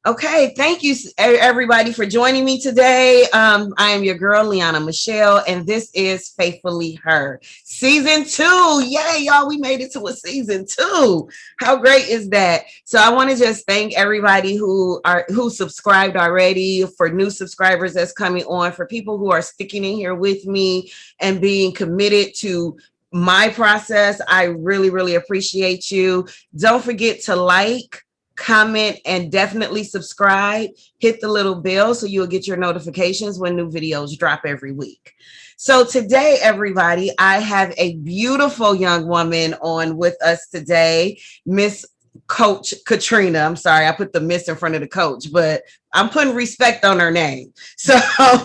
Okay, thank you everybody for joining me today. I am your girl, Liana Michelle, and this is Faithfully Her. Season 2. Yay, y'all, we made it to a season 2. How great is that? So I want to just thank everybody who subscribed already, for new subscribers that's coming on, for people who are sticking in here with me and being committed to my process. I really, really appreciate you. Don't forget to like, comment, and definitely subscribe. Hit the little bell so you'll get your notifications when new videos drop every week. So today, everybody, I have a beautiful young woman on with us today, Miss Coach Katrina. I'm sorry, I put the miss in front of the coach, but I'm putting respect on her name. So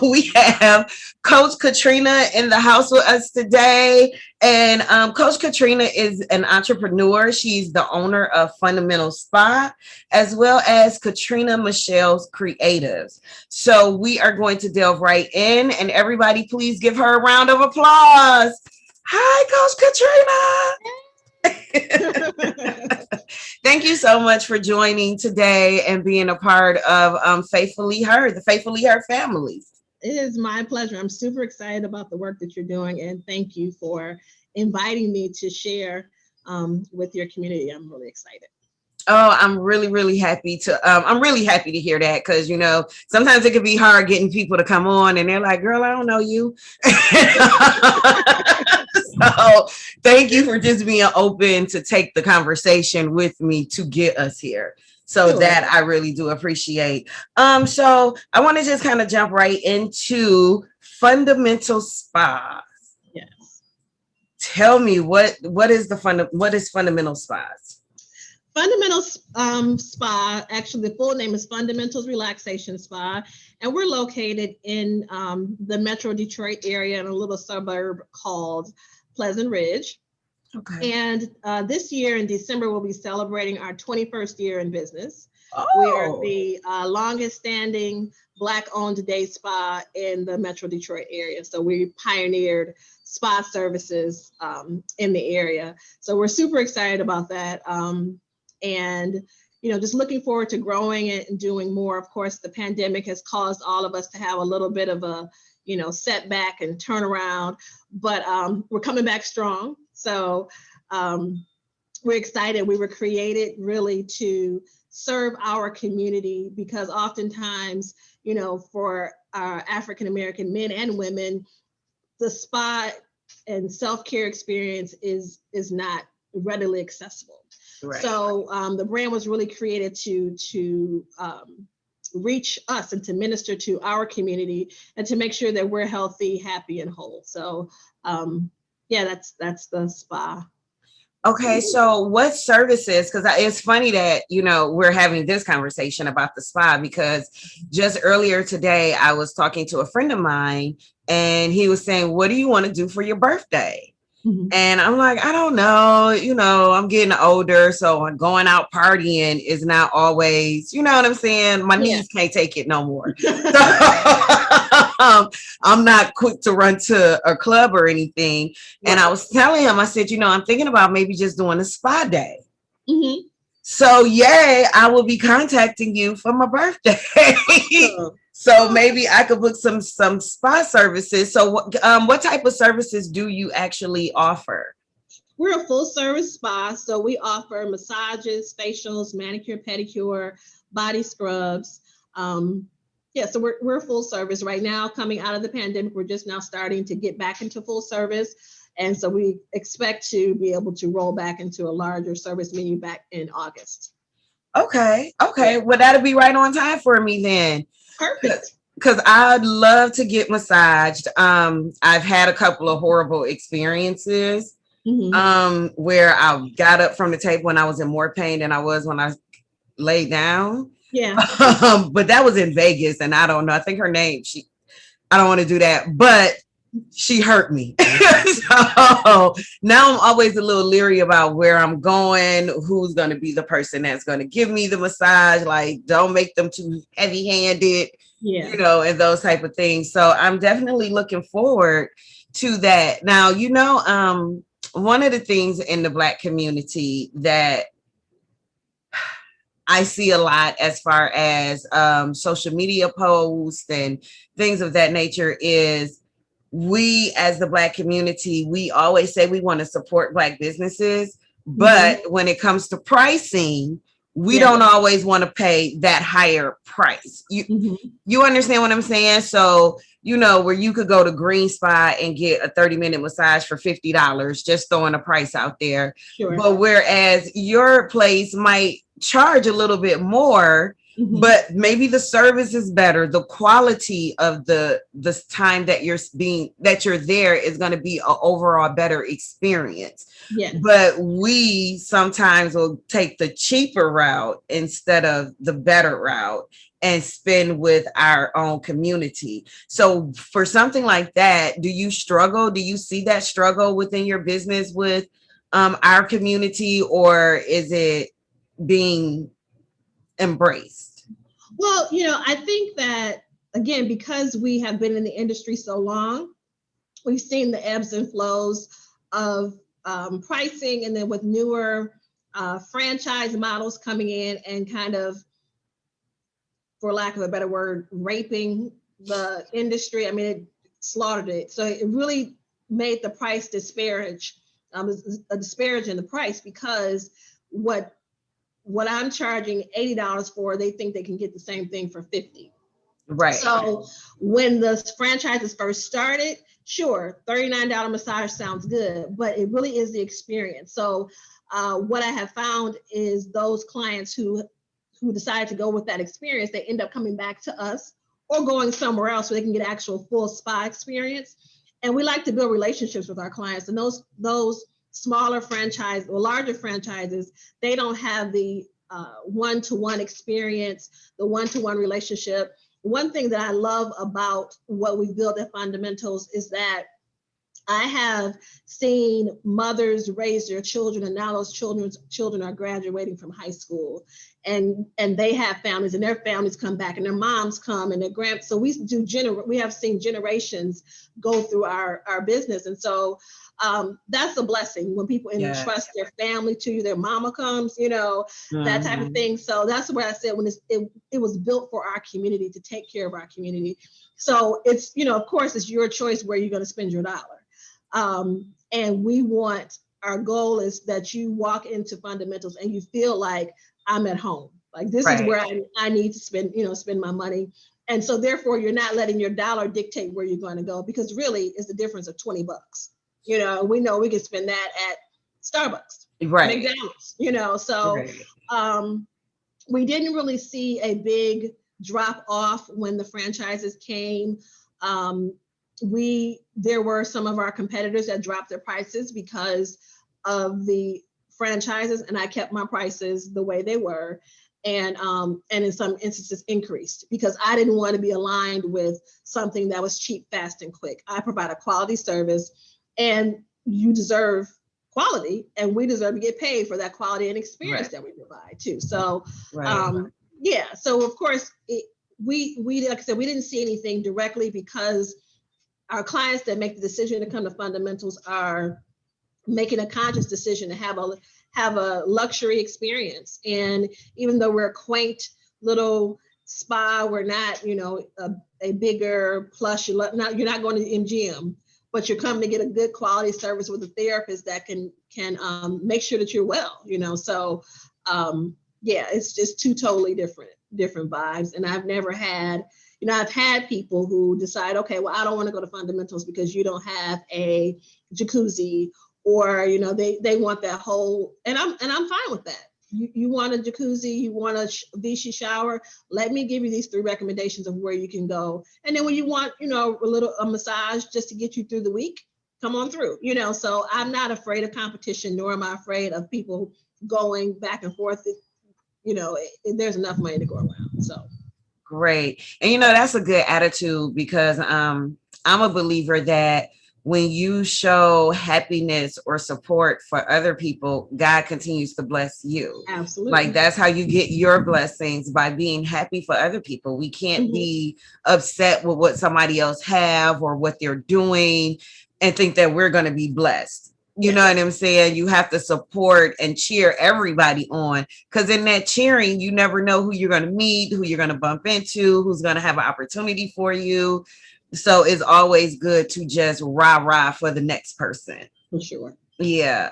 we have Coach Katrina in the house with us today. And Coach Katrina is an entrepreneur. She's the owner of Fundamental Spa, as well as Katrina Michele Creative. So we are going to delve right in, and everybody, please give her a round of applause. Hi, Coach Katrina. Thank you so much for joining today and being a part of Faithfully Her, the Faithfully Her family. It is my pleasure. I'm super excited about the work that you're doing, and thank you for inviting me to share with your community. I'm really excited. Oh, I'm really, really happy to hear that, because, sometimes it can be hard getting people to come on and they're like, girl, I don't know you. So thank you for just being open to take the conversation with me to get us here. So Sure. That I really do appreciate. So I want to just kind of jump right into Fundamental Spa. Yes. Tell me what is Fundamental Spas? Fundamental Spa, actually, the full name is Fundamentals Relaxation Spa, and we're located in the Metro Detroit area in a little suburb called Pleasant Ridge. Okay. And this year in December, we'll be celebrating our 21st year in business. Oh. We are the longest standing Black-owned day spa in the Metro Detroit area. So we pioneered spa services in the area. So we're super excited about that. And just looking forward to growing it and doing more. Of course, the pandemic has caused all of us to have a little bit of a, setback and turnaround, but we're coming back strong. So we're excited. We were created really to serve our community, because oftentimes, for our African-American men and women, the spa and self-care experience is not readily accessible. Right. So the brand was really created to reach us and to minister to our community and to make sure that we're healthy, happy, and whole. So that's the spa. Okay, so what services? Because it's funny that we're having this conversation about the spa, because just earlier today I was talking to a friend of mine, and he was saying, "What do you want to do for your birthday?" Mm-hmm. And I'm like, I don't know. I'm getting older, so going out partying is not always, you know what I'm saying? My knees can't take it no more. I'm not quick to run to a club or anything. Right. And I was telling him, I said, I'm thinking about maybe just doing a spa day. Mm-hmm. So yay, I will be contacting you for my birthday. So maybe I could book some spa services. So what type of services do you actually offer? We're a full service spa. So we offer massages, facials, manicure, pedicure, body scrubs. So we're full service right now. Coming out of the pandemic, we're just now starting to get back into full service. And so we expect to be able to roll back into a larger service menu back in August. Okay. Well, that'll be right on time for me then. Perfect. Because I'd love to get massaged. I've had a couple of horrible experiences where I got up from the table and I was in more pain than I was when I laid down. Yeah. But that was in Vegas, and I don't know. I think her name, I don't want to do that, but she hurt me. So now I'm always a little leery about where I'm going, who's going to be the person that's going to give me the massage. Like, don't make them too heavy-handed, and those type of things. So I'm definitely looking forward to that. Now, one of the things in the Black community that I see a lot as far as social media posts and things of that nature is we as the Black community, we always say we want to support Black businesses, Mhm. but when it comes to pricing, we Yeah. don't always want to pay that higher price. Mhm. You understand what I'm saying? So, where you could go to Green Spot and get a 30-minute massage for $50, just throwing a price out there. Sure. But whereas your place might charge a little bit more, Mhm. but maybe the service is better, the quality of the time that you're there is going to be an overall better experience. Yes. But we sometimes will take the cheaper route instead of the better route and spend with our own community. So for something like that, do you struggle? Do you see that struggle within your business with our community, or is it being embraced? Well, I think that again, because we have been in the industry so long, we've seen the ebbs and flows of pricing, and then with newer franchise models coming in and kind of, for lack of a better word, raping the industry. I mean, it slaughtered it. So it really made the price disparage in the price, because what I'm charging $80 for, they think they can get the same thing for 50. Right. So when the franchises first started, sure, $39 massage sounds good, but it really is the experience. So what I have found is those clients who decide to go with that experience, they end up coming back to us or going somewhere else so they can get actual full spa experience. And we like to build relationships with our clients. And those smaller franchise or larger franchises, they don't have the one-to-one experience, the one-to-one relationship. One thing that I love about what we've built at Fundamentals is that I have seen mothers raise their children, and now those children are graduating from high school, and they have families, and their families come back, and their moms come, and their grand. So we have seen generations go through our business, and so that's a blessing when people entrust their family to you. Their mama comes, that type of thing. So that's what I said when it was built for our community, to take care of our community. So it's, of course, it's your choice where you're going to spend your dollar. And our goal is that you walk into Fundamentals and you feel like I'm at home. Like this is where I need to spend my money. And so therefore you're not letting your dollar dictate where you're going to go, because really it's the difference of $20. We know we can spend that at Starbucks, McDonald's, so we didn't really see a big drop off when the franchises came. There were some of our competitors that dropped their prices because of the franchises, and I kept my prices the way they were, and in some instances increased, because I didn't want to be aligned with something that was cheap, fast, and quick. I provide a quality service, and you deserve quality, and we deserve to get paid for that quality and experience that we provide too. So yeah, so of course we like I said, we didn't see anything directly, because our clients that make the decision to come to Fundamentals are making a conscious decision to have a luxury experience. And even though we're a quaint little spa, we're not, a bigger plush. You're not going to the MGM, but you're coming to get a good quality service with a therapist that can make sure that you're well. So yeah, it's just two totally different vibes. And I've never had. I've had people who decide, okay, well, I don't want to go to Fundamentals because you don't have a jacuzzi, or they want that whole, and I'm fine with that. You want a jacuzzi, you want a Vichy shower, let me give you these 3 recommendations of where you can go. And then when you want, a massage just to get you through the week, come on through. So I'm not afraid of competition, nor am I afraid of people going back and forth. There's enough money to go around. So great. And that's a good attitude, because I'm a believer that when you show happiness or support for other people, God continues to bless you. Absolutely. Like that's how you get your blessings, by being happy for other people. We can't be upset with what somebody else have or what they're doing and think that we're going to be blessed. You know what I'm saying? You have to support and cheer everybody on, because in that cheering, you never know who you're going to meet, who you're going to bump into, who's going to have an opportunity for you. So it's always good to just rah for the next person. For sure. Yeah.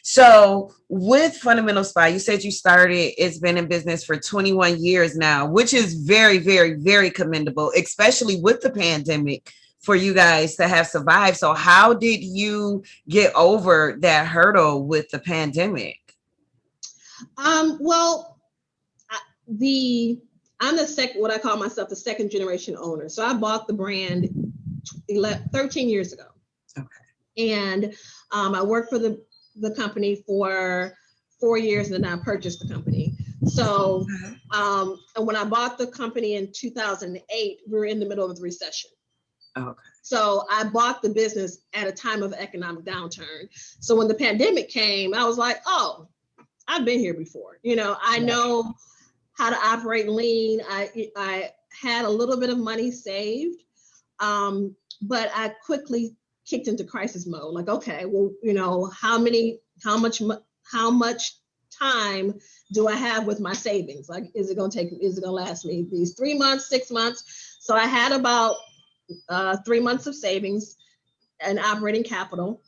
So with Fundamental Spa, you said you started, it's been in business for 21 years now, which is very, very, very commendable, especially with the pandemic, for you guys to have survived. So how did you get over that hurdle with the pandemic? Well, the I'm the second, what I call myself, the second generation owner. So I bought the brand 13 years ago. Okay. And I worked for the company for 4 years, and then I purchased the company. So and when I bought the company in 2008, we were in the middle of the recession. Okay. So I bought the business at a time of economic downturn. So when the pandemic came, I was like, oh, I've been here before. I know how to operate lean. I had a little bit of money saved, but I quickly kicked into crisis mode. Like, okay, well, how much time do I have with my savings? Like, is it going to last me these 3 months, 6 months? So I had about 3 months of savings and operating capital.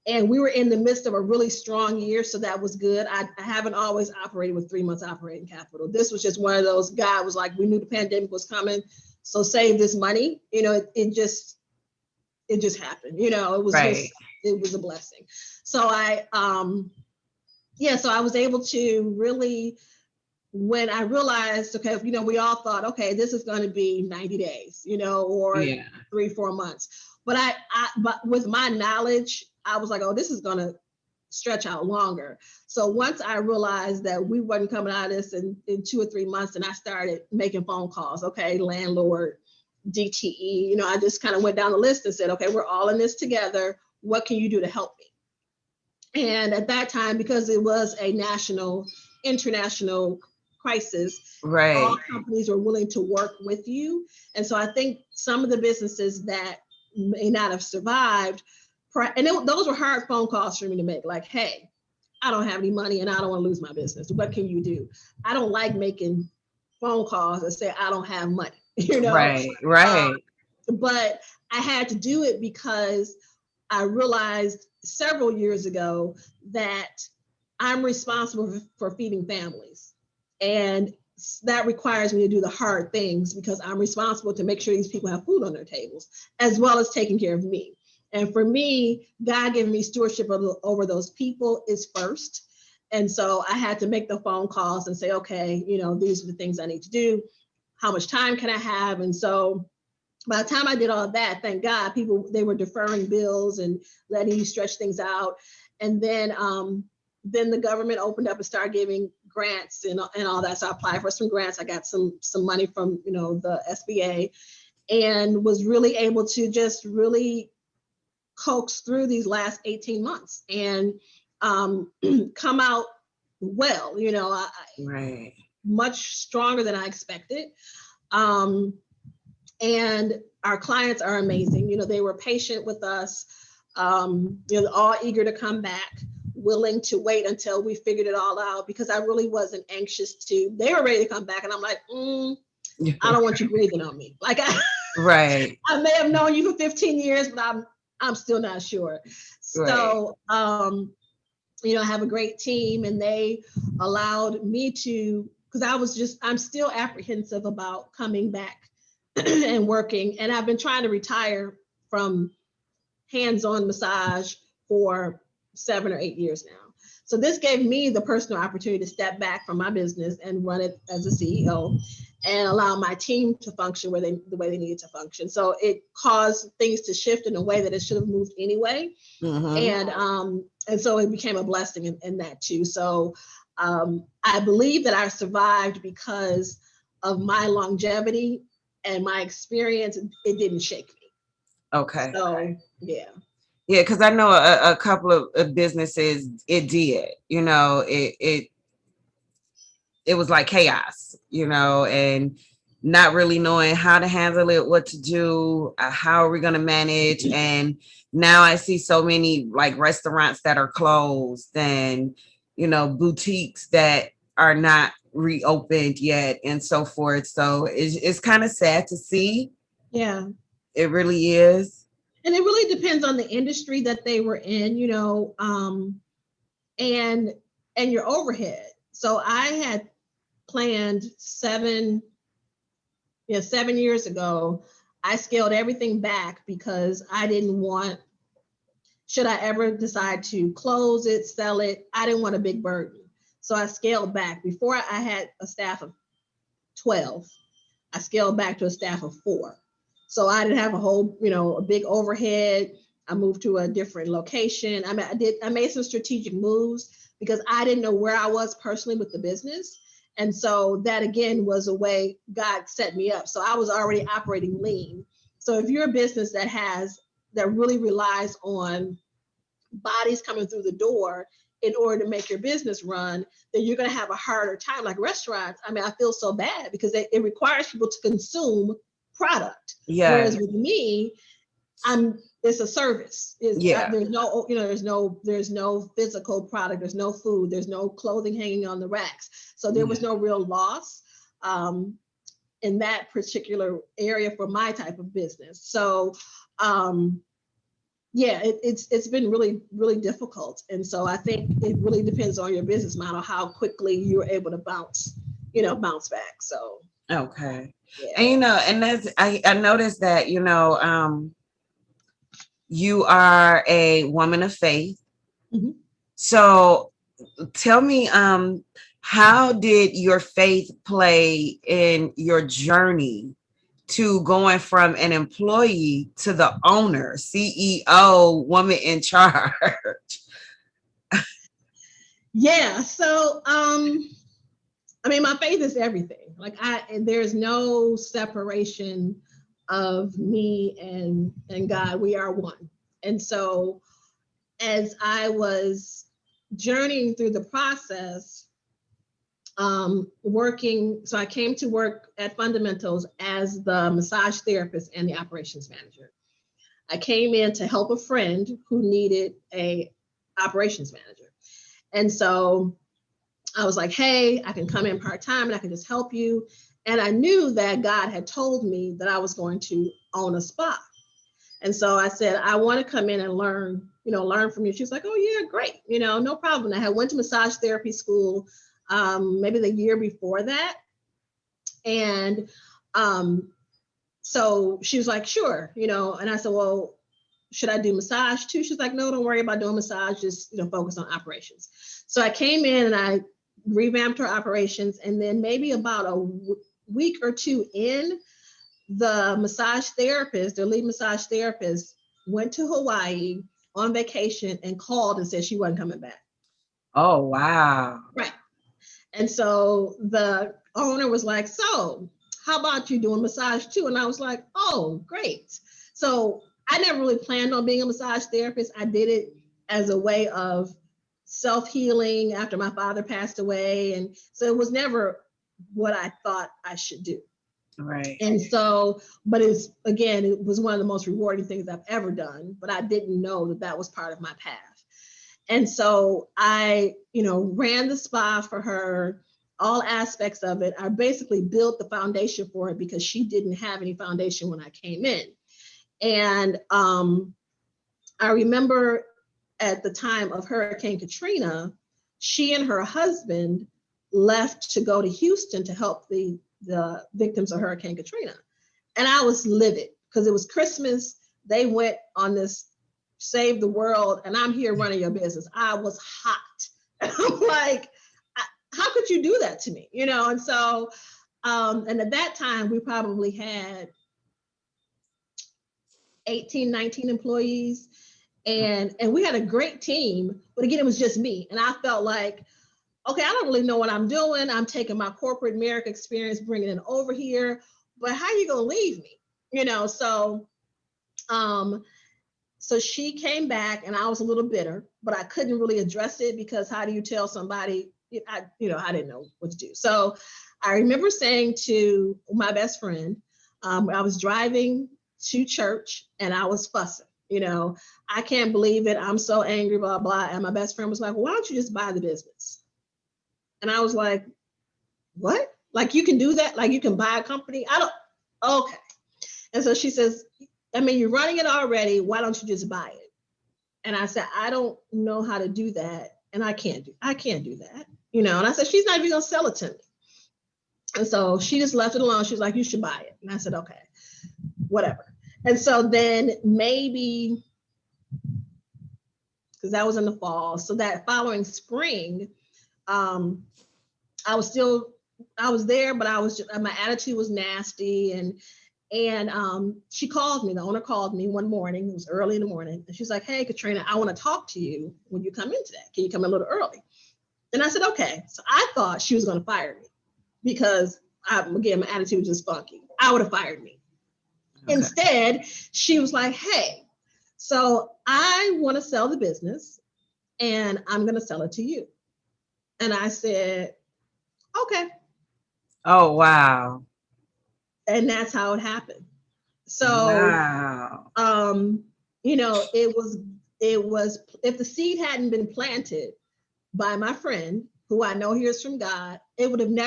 And we were in the midst of a really strong year, so that was good. I haven't always operated with 3 months operating capital. This was just one of those, God was like, we knew the pandemic was coming, so save this money. It just happened. It was Right. it was a blessing. So so I was able to really, when I realized, okay, we all thought, okay, this is going to be 90 days, or 3-4 months. But but with my knowledge, I was like, oh, this is going to stretch out longer. So once I realized that we wasn't coming out of this in 2 or 3 months, and I started making phone calls, okay, landlord, DTE, I just kind of went down the list and said, okay, we're all in this together. What can you do to help me? And at that time, because it was a international crisis, Right. all companies were willing to work with you. And so I think some of the businesses that may not have survived, and those were hard phone calls for me to make, like, hey, I don't have any money and I don't want to lose my business. What can you do? I don't like making phone calls that say I don't have money, Right. But I had to do it because I realized several years ago that I'm responsible for feeding families. And that requires me to do the hard things, because I'm responsible to make sure these people have food on their tables, as well as taking care of me. And for me, God giving me stewardship over those people is first. And so I had to make the phone calls and say, okay, these are the things I need to do. How much time can I have? And so by the time I did all that, thank God, they were deferring bills and letting you stretch things out. And then the government opened up and started giving grants and all that. So I applied for some grants. I got some money from the SBA, and was really able to just really coax through these last 18 months and come out well. Right. Much stronger than I expected. And our clients are amazing. They were patient with us, all eager to come back, willing to wait until we figured it all out, because I really wasn't anxious they were ready to come back. And I'm like, I don't want you breathing on me. Like, Right. I may have known you for 15 years, but I'm still not sure. So, I have a great team, and they allowed me to, because I'm still apprehensive about coming back and working. And I've been trying to retire from hands-on massage for 7 or 8 years now. So this gave me the personal opportunity to step back from my business and run it as a CEO, and allow my team to function the way they needed to function. So it caused things to shift in a way that it should have moved anyway. Mm-hmm. And so it became a blessing in that too. So I believe that I survived because of my longevity and my experience. It didn't shake me. Okay. So yeah. Yeah, because I know a couple of businesses, it did. It was like chaos, and not really knowing how to handle it, what to do, how are we going to manage. And now I see so many like restaurants that are closed and, boutiques that are not reopened yet and so forth. So it's kind of sad to see. Yeah. It really is. And it really depends on the industry that they were in, and your overhead. So I had planned 7 years ago, I scaled everything back because I didn't want, should I ever decide to close it, sell it, I didn't want a big burden. So I scaled back. Before I had a staff of 12, I scaled back to a staff of 4. So I didn't have a whole, a big overhead. I moved to a different location. I made some strategic moves because I didn't know where I was personally with the business. And so that again was a way God set me up. So I was already operating lean. So if you're a business that really relies on bodies coming through the door in order to make your business run, then you're going to have a harder time. Like restaurants, I feel so bad because it requires people to consume product. Yeah. Whereas with me, it's a service. Yeah. There's no physical product. There's no food. There's no clothing hanging on the racks. So there was no real loss in that particular area for my type of business. So it's been really, really difficult. And so I think it really depends on your business model, how quickly you're able to bounce back. So Okay. yeah. And that's I noticed that, you are a woman of faith. Mm-hmm. So tell me, how did your faith play in your journey to going from an employee to the owner, CEO, woman in charge? Yeah. So my faith is everything. Like there's no separation of me and God. We are one. And so as I was journeying through the process, working, so I came to work at Fundamentals as the massage therapist and the operations manager. I came in to help a friend who needed a operations manager. And so I was like, hey, I can come in part-time and I can just help you. And I knew that God had told me that I was going to own a spa. And so I said, I want to come in and learn from you. She was like, oh yeah, great. No problem. I had went to massage therapy school, maybe the year before that. And so she was like, sure, and I said, well, should I do massage too? She's like, no, don't worry about doing massage. Just, focus on operations. So I came in and I revamped her operations. And then maybe about a week or two in, the lead massage therapist went to Hawaii on vacation and called and said she wasn't coming back. Oh, wow. Right. And so the owner was like, so how about you doing massage too? And I was like, oh, great. So I never really planned on being a massage therapist. I did it as a way of self-healing after my father passed away. And so it was never what I thought I should do. Right. And so, but it was one of the most rewarding things I've ever done, but I didn't know that was part of my path. And so I, ran the spa for her, all aspects of it. I basically built the foundation for it because she didn't have any foundation when I came in. And I remember at the time of Hurricane Katrina, she and her husband left to go to Houston to help the victims of Hurricane Katrina. And I was livid because it was Christmas. They went on this save the world and I'm here running your business. I was hot. I'm like, how could you do that to me? And so, and at that time we probably had 18, 19 employees. And we had a great team, but again, it was just me. And I felt like, okay, I don't really know what I'm doing. I'm taking my corporate America experience, bringing it over here, but how are you going to leave me? So she came back and I was a little bitter, but I couldn't really address it because how do you tell somebody, I didn't know what to do. So I remember saying to my best friend, I was driving to church and I was fussing, I can't believe it. I'm so angry, blah, blah. And my best friend was like, why don't you just buy the business? And I was like, what? Like, you can do that? Like, you can buy a company? Okay. And so she says, I mean, you're running it already. Why don't you just buy it? And I said, I don't know how to do that. And I can't do that. And I said, she's not even gonna sell it to me. And so she just left it alone. She was like, you should buy it. And I said, okay, whatever. And so then maybe, because that was in the fall. So that following spring, I was there, but my attitude was nasty. And she called me, the owner called me one morning, it was early in the morning. And she's like, hey, Katrina, I want to talk to you when you come in today. Can you come a little early? And I said, okay. So I thought she was going to fire me because again, my attitude was just funky. I would have fired me. Okay. Instead, she was like, hey, so I want to sell the business and I'm going to sell it to you. And I said, okay. Oh, wow. And that's how it happened. So, wow. It was, if the seed hadn't been planted by my friend, who I know hears from God, it wouldn't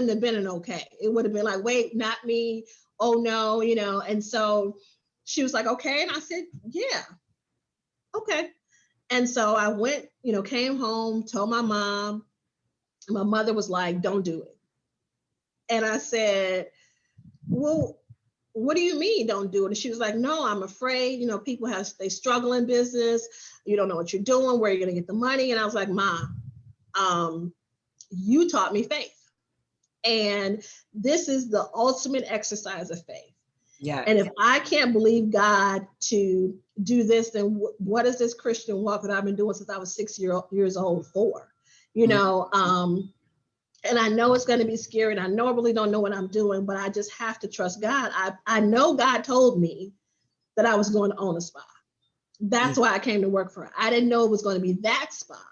have been an okay. It would have been like, wait, not me. Oh no, and so she was like, okay. And I said, yeah, okay. And so I went, came home, told my mom. My mother was like, don't do it. And I said, well, what do you mean don't do it? And she was like, no, I'm afraid, people they struggle in business. You don't know what you're doing, where you're going to get the money. And I was like, Mom, you taught me faith. And this is the ultimate exercise of faith. Yeah. And if I can't believe God to do this, then what is this Christian walk that I've been doing since I was 6 years old for? And I know it's going to be scary, and I know I really don't know what I'm doing, but I just have to trust God. I know God told me that I was going to own a spa. That's why I came to work for it. I didn't know it was going to be that spa,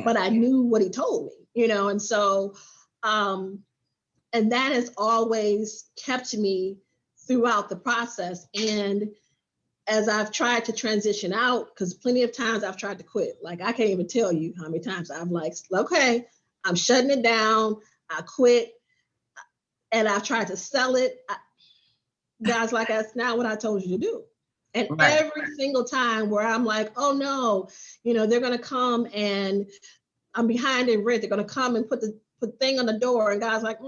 but I knew what he told me, and so, and that has always kept me throughout the process. And as I've tried to transition out, because plenty of times I've tried to quit, like I can't even tell you how many times I've like, okay, I'm shutting it down. I quit. And I've tried to sell it. God's like, that's not what I told you to do. And every single time where I'm like, oh no, they're going to come and I'm behind in rent. They're going to come and put the thing on the door. And God's like,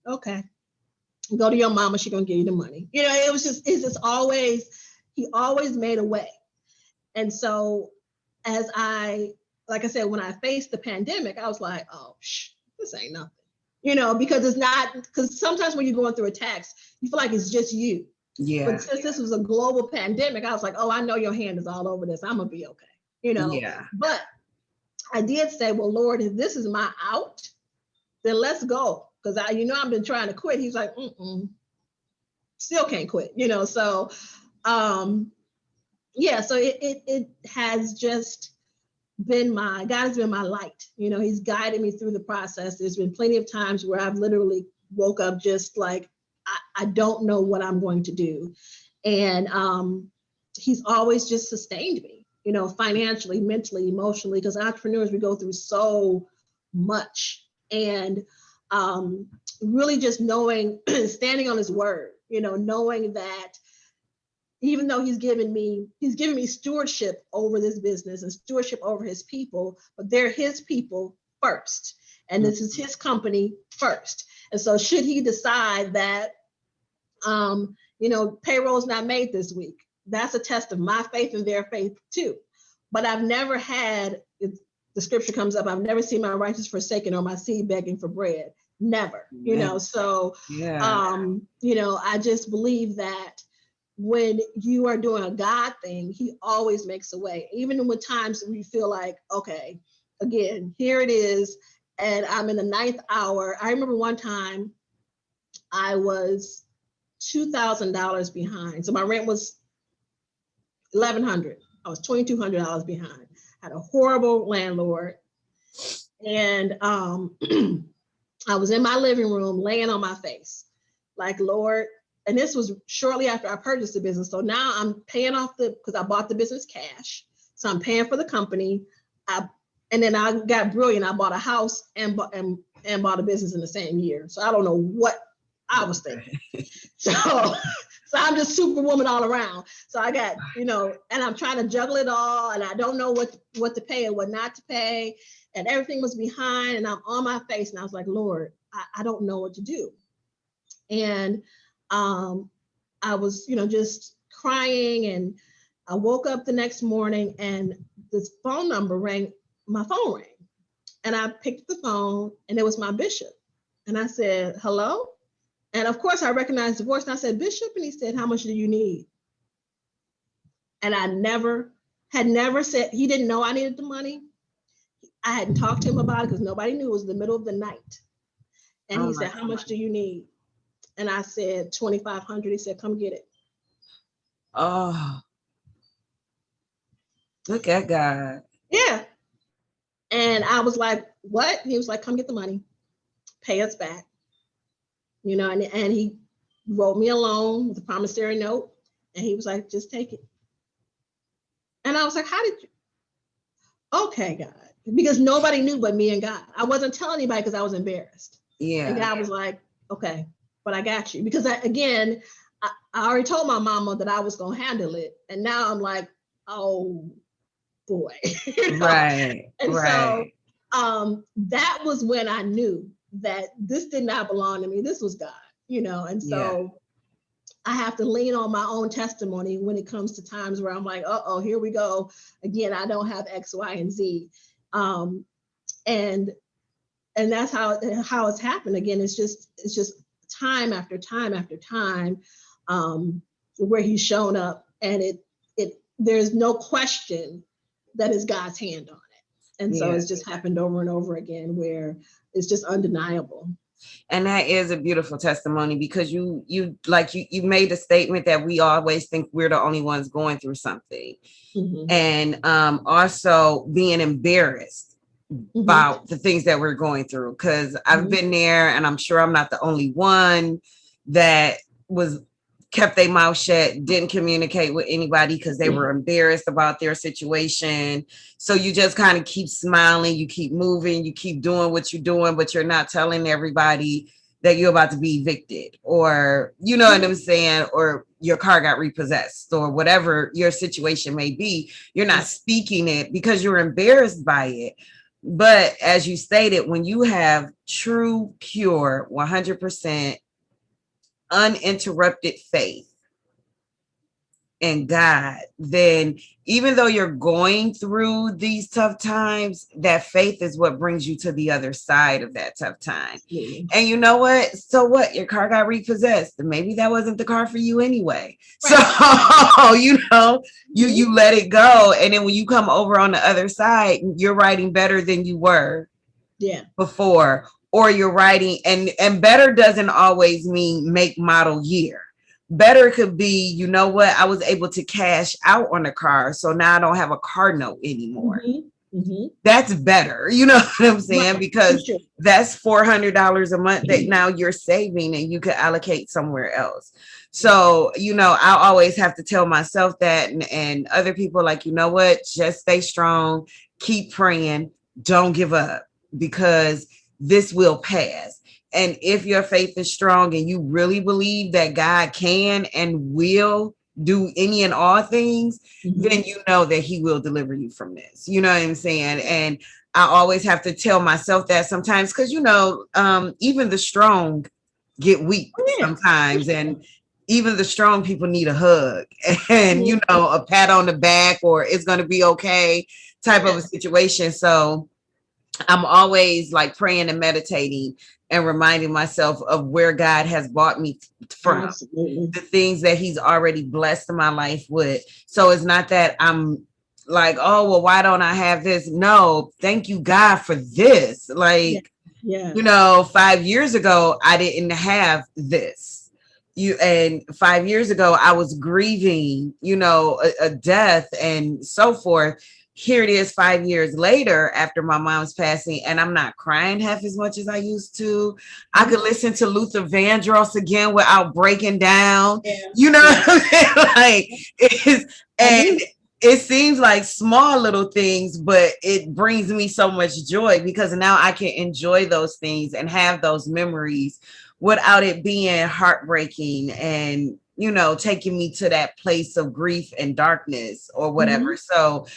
okay. Go to your mama. She's going to give you the money. It's just always, he always made a way. And so like I said, when I faced the pandemic, I was like, oh, this ain't nothing, because sometimes when you're going through attacks, you feel like it's just you. Yeah. But since this was a global pandemic, I was like, oh, I know your hand is all over this. I'm going to be okay, Yeah. But I did say, well, Lord, if this is my out, then let's go. Because I've been trying to quit. He's like, still can't quit, so, yeah, so it has just been God has been my light. He's guided me through the process. There's been plenty of times where I've literally woke up just like, I don't know what I'm going to do. And he's always just sustained me, financially, mentally, emotionally, because entrepreneurs, we go through so much. And really just knowing, standing on his word, knowing that even though he's given me stewardship over this business and stewardship over his people, but they're his people first. And this is his company first. And so should he decide that, payroll's not made this week, that's a test of my faith and their faith too. But I've never had, the scripture comes up, I've never seen my righteous forsaken or my seed begging for bread. Never, so, I just believe that when you are doing a God thing, he always makes a way. Even with times we feel like, okay, again, here it is. And I'm in the 9th hour. I remember one time I was $2,000 behind. So my rent was $1,100. I was $2,200 behind. I had a horrible landlord. And I was in my living room laying on my face, like, Lord, and this was shortly after I purchased the business. So now I'm paying off because I bought the business cash. So I'm paying for the company. And then I got brilliant. I bought a house and bought a business in the same year. So I don't know what I was thinking. So I'm just superwoman all around. So I got, and I'm trying to juggle it all, and I don't know what to pay and what not to pay. And everything was behind, and I'm on my face. And I was like, Lord, I don't know what to do. And I was, just crying. And I woke up the next morning, and this phone number rang. My phone rang, and I picked the phone, and it was my bishop. And I said, hello? And of course, I recognized the voice, and I said, Bishop. And he said, how much do you need? And I had never said, he didn't know I needed the money. I hadn't talked to him about it because nobody knew. It was the middle of the night. And he said, how much do you need? And I said, 2,500. He said, come get it. Oh, look at God. Yeah. And I was like, what? He was like, come get the money, pay us back. And he wrote me a loan with a promissory note. And he was like, just take it. And I was like, how did you? Okay, God. Because nobody knew but me and God. I wasn't telling anybody because I was embarrassed. Yeah. And God was like, okay, but I got you. Because I already told my mama that I was going to handle it. And now I'm like, oh boy. Right. And right. so that was when I knew that this did not belong to me. This was God, and so I have to lean on my own testimony when it comes to times where I'm like, here we go. Again, I don't have X, Y, and Z. And that's how it's happened. Again, it's just time after time after time where he's shown up, and there's no question that is God's hand on it. And so it's just happened over and over again where it's just undeniable. And that is a beautiful testimony, because you made the statement that we always think we're the only ones going through something. Mm-hmm. And also being embarrassed mm-hmm. about the things that we're going through, because I've mm-hmm. been there, and I'm sure I'm not the only one that kept their mouth shut, didn't communicate with anybody because they were embarrassed about their situation. So you just kind of keep smiling, you keep moving, you keep doing what you're doing, but you're not telling everybody that you're about to be evicted, or, you know what I'm saying, or your car got repossessed, or whatever your situation may be. You're not speaking it because you're embarrassed by it. But as you stated, when you have true, pure, 100% uninterrupted faith in God, then even though you're going through these tough times, that faith is what brings you to the other side of that tough time. Mm-hmm. And you know what? So what? Your car got repossessed. Maybe that wasn't the car for you anyway. Right. So, you let it go. And then when you come over on the other side, you're riding better than you were before. Or you're writing, and better doesn't always mean make, model, year. Better could be, you know what, I was able to cash out on the car, so now I don't have a car note anymore. Mm-hmm. Mm-hmm. That's better, you know what I'm saying? Because that's $400 a month that now you're saving and you could allocate somewhere else. So, I always have to tell myself that, and other people, like, you know what, just stay strong, keep praying, don't give up, because this will pass. And if your faith is strong and you really believe that God can and will do any and all things, mm-hmm. then you know that he will deliver you from this. You know what I'm saying? And I always have to tell myself that sometimes, because, even the strong get weak sometimes. And even the strong people need a hug and, a pat on the back, or it's going to be okay type of a situation. So I'm always like praying and meditating and reminding myself of where God has brought me from. Absolutely. The things that he's already blessed my life with. So it's not that I'm like, oh, well, why don't I have this? No, thank you, God, for this. Like, 5 years ago, I didn't have this. And 5 years ago, I was grieving, a death and so forth. here it is 5 years later after my mom's passing, and I'm not crying half as much as I used to. I could listen to Luther Vandross again without breaking down. Yeah. You know Yeah. what I'm saying? Like it's I and do. it seems like small little things, but it brings me so much joy because now I can enjoy those things and have those memories without it being heartbreaking and, you know, taking me to that place of grief and darkness or whatever. Mhm. So,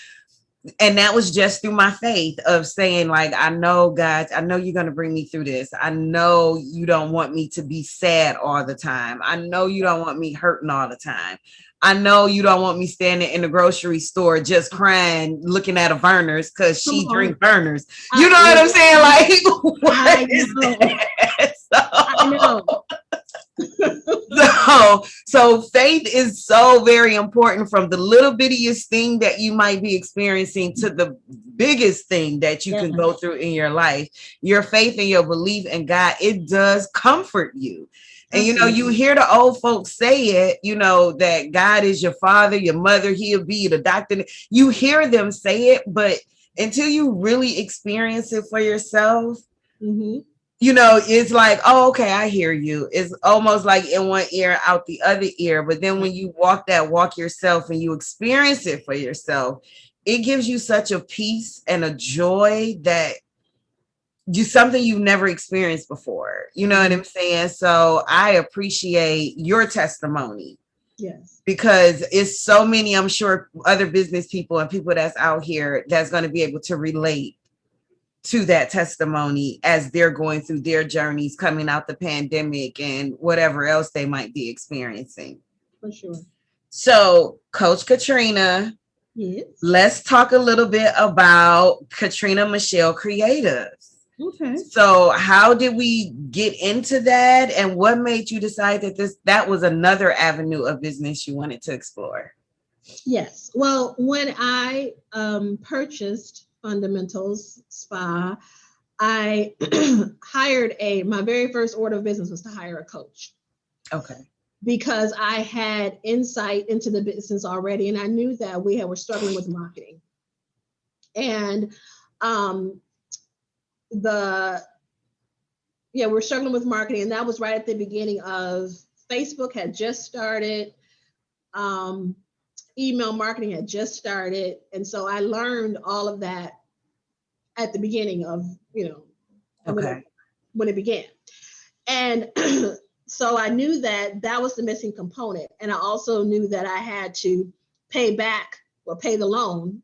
and that was just through my faith of saying, like, I know, God, I know you're going to bring me through this. I know you don't want me to be sad all the time. I know you don't want me hurting all the time. I know you don't want me standing in the grocery store just crying, looking at a Verner's because Come she on. drink Verner's. You know what I'm Listen, saying? Like, I what is know. that? I know. So faith is so very important, from the little bittiest thing that you might be experiencing to the biggest thing that you Yeah. can go through in your life. Your faith and your belief in God, it does comfort you. And you know, you Absolutely. hear the old folks say it, you know, that God is your father, your mother, he'll be the doctor. You hear them say it, but until you really experience it for yourself, Mm-hmm. you know, it's like, oh, okay, I hear you. It's almost like in one ear, out the other ear. But then when you walk that walk yourself and you experience it for yourself, it gives you such a peace and a joy that you something you've never experienced before. You know what Mm-hmm. I'm saying? So I appreciate your testimony Yes. because it's so many, I'm sure, other business people and people that's out here that's going to be able to relate to that testimony as they're going through their journeys coming out the pandemic and whatever else they might be experiencing. For sure. So, Coach Katrina, Yes. let's talk a little bit about Katrina Michele Creative. Okay. So, how did we get into that, and what made you decide that that was another avenue of business you wanted to explore? Yes. Well, when I purchased Fundamentals Spa, I hired my very first order of business was to hire a coach Okay. because I had insight into the business already, and I knew that were struggling with marketing. And um, the we're struggling with marketing, and that was right at the beginning of Facebook had just started. Um, Email marketing had just started, and so I learned all of that at the beginning of Okay. when it began. And so I knew that that was the missing component, and I also knew that I had to pay back or pay the loan,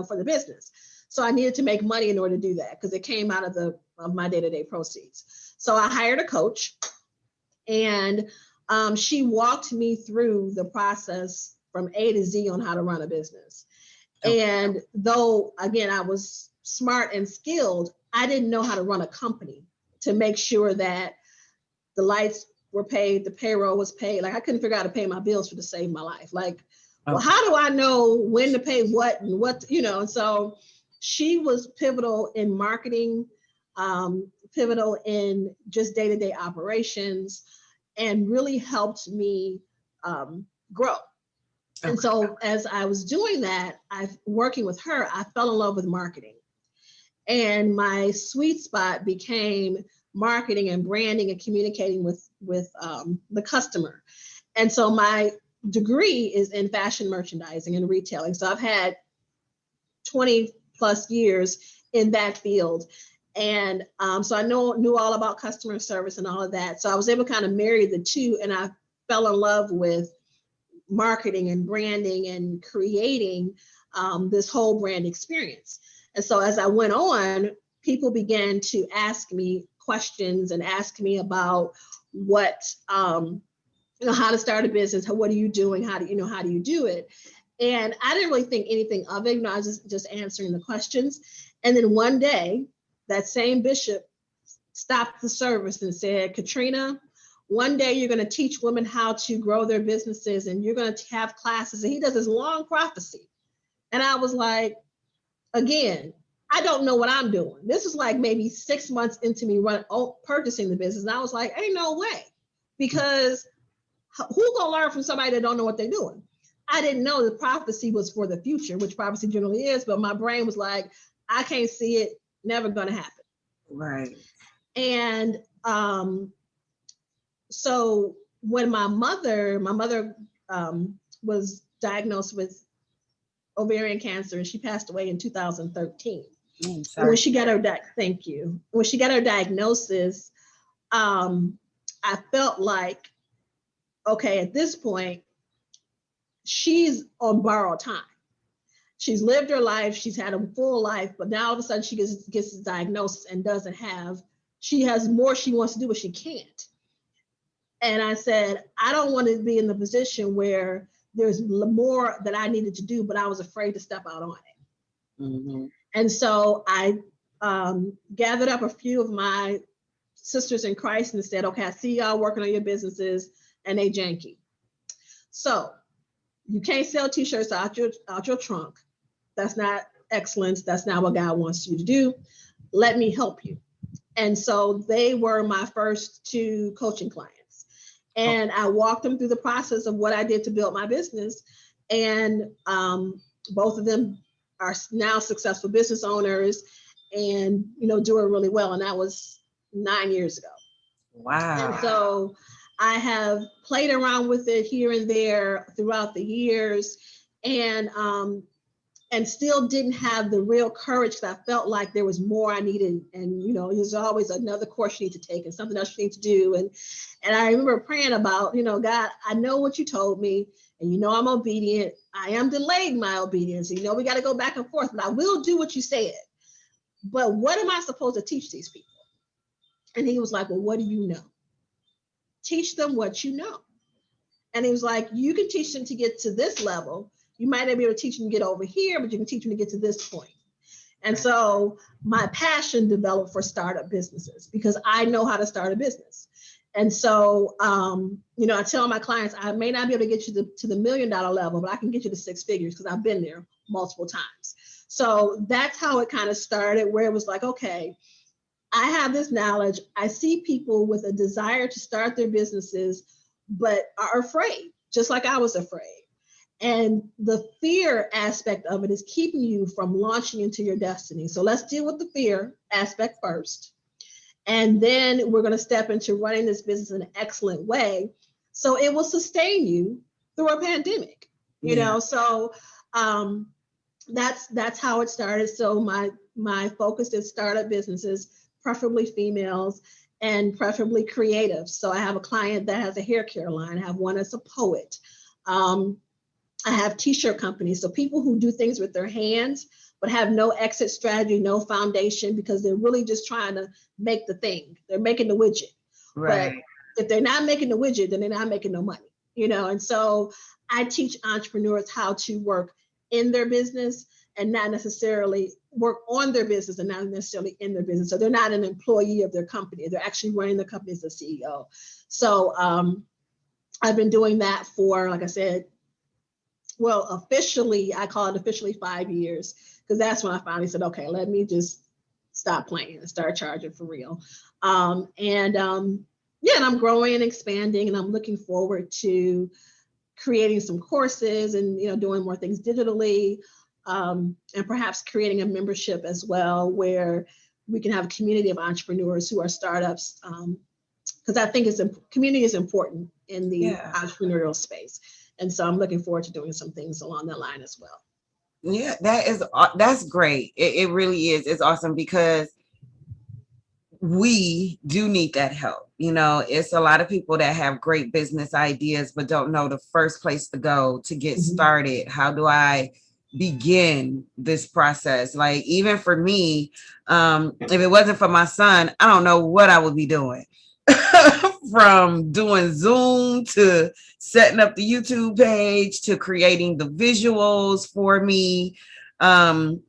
for the business. So I needed to make money in order to do that because it came out of my day-to-day proceeds. So I hired a coach, and she walked me through the process from A to Z on how to run a business. Okay. And though, again, I was smart and skilled, I didn't know how to run a company to make sure that the lights were paid, the payroll was paid. Like I couldn't figure out how to pay my bills to save my life. Like, well, Okay. how do I know when to pay what and what, And so she was pivotal in marketing, pivotal in just day-to-day operations, and really helped me grow. And Okay. so as I was doing that, working with her, I fell in love with marketing. And my sweet spot became marketing and branding and communicating with the customer. And so my degree is in fashion merchandising and retailing. So I've had 20 plus years in that field. And so I knew all about customer service and all of that. So I was able to kind of marry the two, and I fell in love with marketing and branding and creating this whole brand experience. And so as I went on, people began to ask me questions and ask me about what, how to start a business, what are you doing, how do you do it? And I didn't really think anything of it. I was just answering the questions. And then one day, that same bishop stopped the service and said, Katrina, one day you're going to teach women how to grow their businesses, and you're going to have classes. And he does this long prophecy. And I was like, again, I don't know what I'm doing. This is like maybe 6 months into me purchasing the business. And I was like, ain't no way, because who gonna learn from somebody that don't know what they're doing? I didn't know the prophecy was for the future, which prophecy generally is, but my brain was like, I can't see it, never gonna happen. Right. And so when my mother was diagnosed with ovarian cancer, and she passed away in 2013. And when Sorry. she got her thank you. When she got her diagnosis, I felt like, okay, at this point, she's on borrowed time. She's lived her life, she's had a full life, but now all of a sudden she gets this diagnosis and doesn't have, she has more she wants to do, but she can't. And I said, I don't want to be in the position where there's more that I needed to do, but I was afraid to step out on it. Mm-hmm. And so I gathered up a few of my sisters in Christ and said, okay, I see y'all working on your businesses and they janky. So you can't sell t-shirts out your trunk. That's not excellence. That's not what God wants you to do. Let me help you. And so they were my first 2 coaching clients. And I walked them through the process of what I did to build my business. And both of them are now successful business owners and, doing really well. And that was 9 years ago. Wow. And so I have played around with it here and there throughout the years, and still didn't have the real courage because I felt like there was more I needed. And, there's always another course you need to take and something else you need to do. And I remember praying about, God, I know what you told me, and I'm obedient. I am delayed in my obedience. We got to go back and forth, but I will do what you said. But what am I supposed to teach these people? And he was like, well, what do you know? Teach them what you know. And he was like, you can teach them to get to this level. You might not be able to teach them to get over here, but you can teach them to get to this point. And so my passion developed for startup businesses because I know how to start a business. And so, I tell my clients, I may not be able to get you to the $1 million level, but I can get you to 6 figures because I've been there multiple times. So that's how it kind of started, where it was like, okay, I have this knowledge. I see people with a desire to start their businesses, but are afraid, just like I was afraid. And the fear aspect of it is keeping you from launching into your destiny. So let's deal with the fear aspect first. And then we're going to step into running this business in an excellent way, so it will sustain you through a pandemic, So that's how it started. So my focus is startup businesses, preferably females, and preferably creative. So I have a client that has a hair care line. I have one that's a poet. I have t-shirt companies. So people who do things with their hands, but have no exit strategy, no foundation, because they're really just trying to make the thing. They're making the widget. Right. But if they're not making the widget, then they're not making no money, And so I teach entrepreneurs how to work in their business and not necessarily work on their business and not necessarily in their business. So they're not an employee of their company. They're actually running the company as a CEO. So I've been doing that for, like I said, well, officially, I call it officially 5 years, because that's when I finally said, okay, let me just stop playing and start charging for real. And I'm growing and expanding, and I'm looking forward to creating some courses and, doing more things digitally, and perhaps creating a membership as well, where we can have a community of entrepreneurs who are startups, because I think community is important in the entrepreneurial space. And so I'm looking forward to doing some things along that line as well. Yeah, that's great. It really is. It's awesome because we do need that help. It's a lot of people that have great business ideas, but don't know the first place to go to get started. How do I begin this process? Like, even for me, if it wasn't for my son, I don't know what I would be doing. From doing Zoom to setting up the YouTube page to creating the visuals for me, to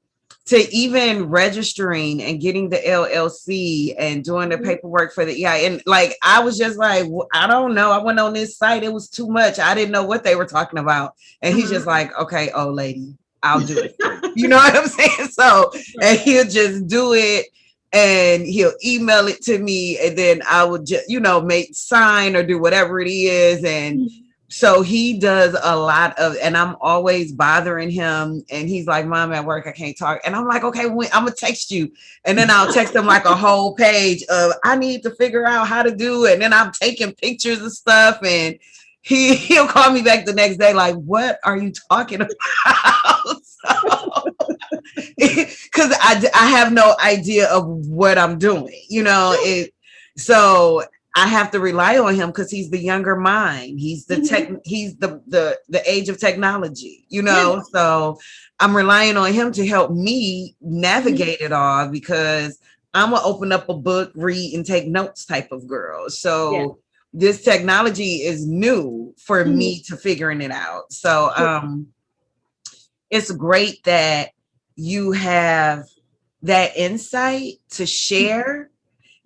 even registering and getting the LLC and doing the paperwork for the EI. And like, I was just like, I don't know. I went on this site. It was too much. I didn't know what they were talking about. And he's just like, okay, old lady, I'll do it. You know what I'm saying? So, and he'll just do it. And he'll email it to me, and then I would just, make sign or do whatever it is. And So he does a lot of, and I'm always bothering him. And he's like, Mom, at work, I can't talk. And I'm like, okay, I'm going to text you. And then I'll text him like a whole page of, I need to figure out how to do it. And then I'm taking pictures of stuff. And he'll call me back the next day, like, what are you talking about? So, because I have no idea of what I'm doing, so I have to rely on him because he's the younger mind. He's the tech. He's the age of technology. Yeah. So I'm relying on him to help me navigate it all because I'm gonna open up a book, read, and take notes type of girl. Yeah. So this technology is new for Mhm. me to figuring it out. So Sure. it's great that you have that insight to share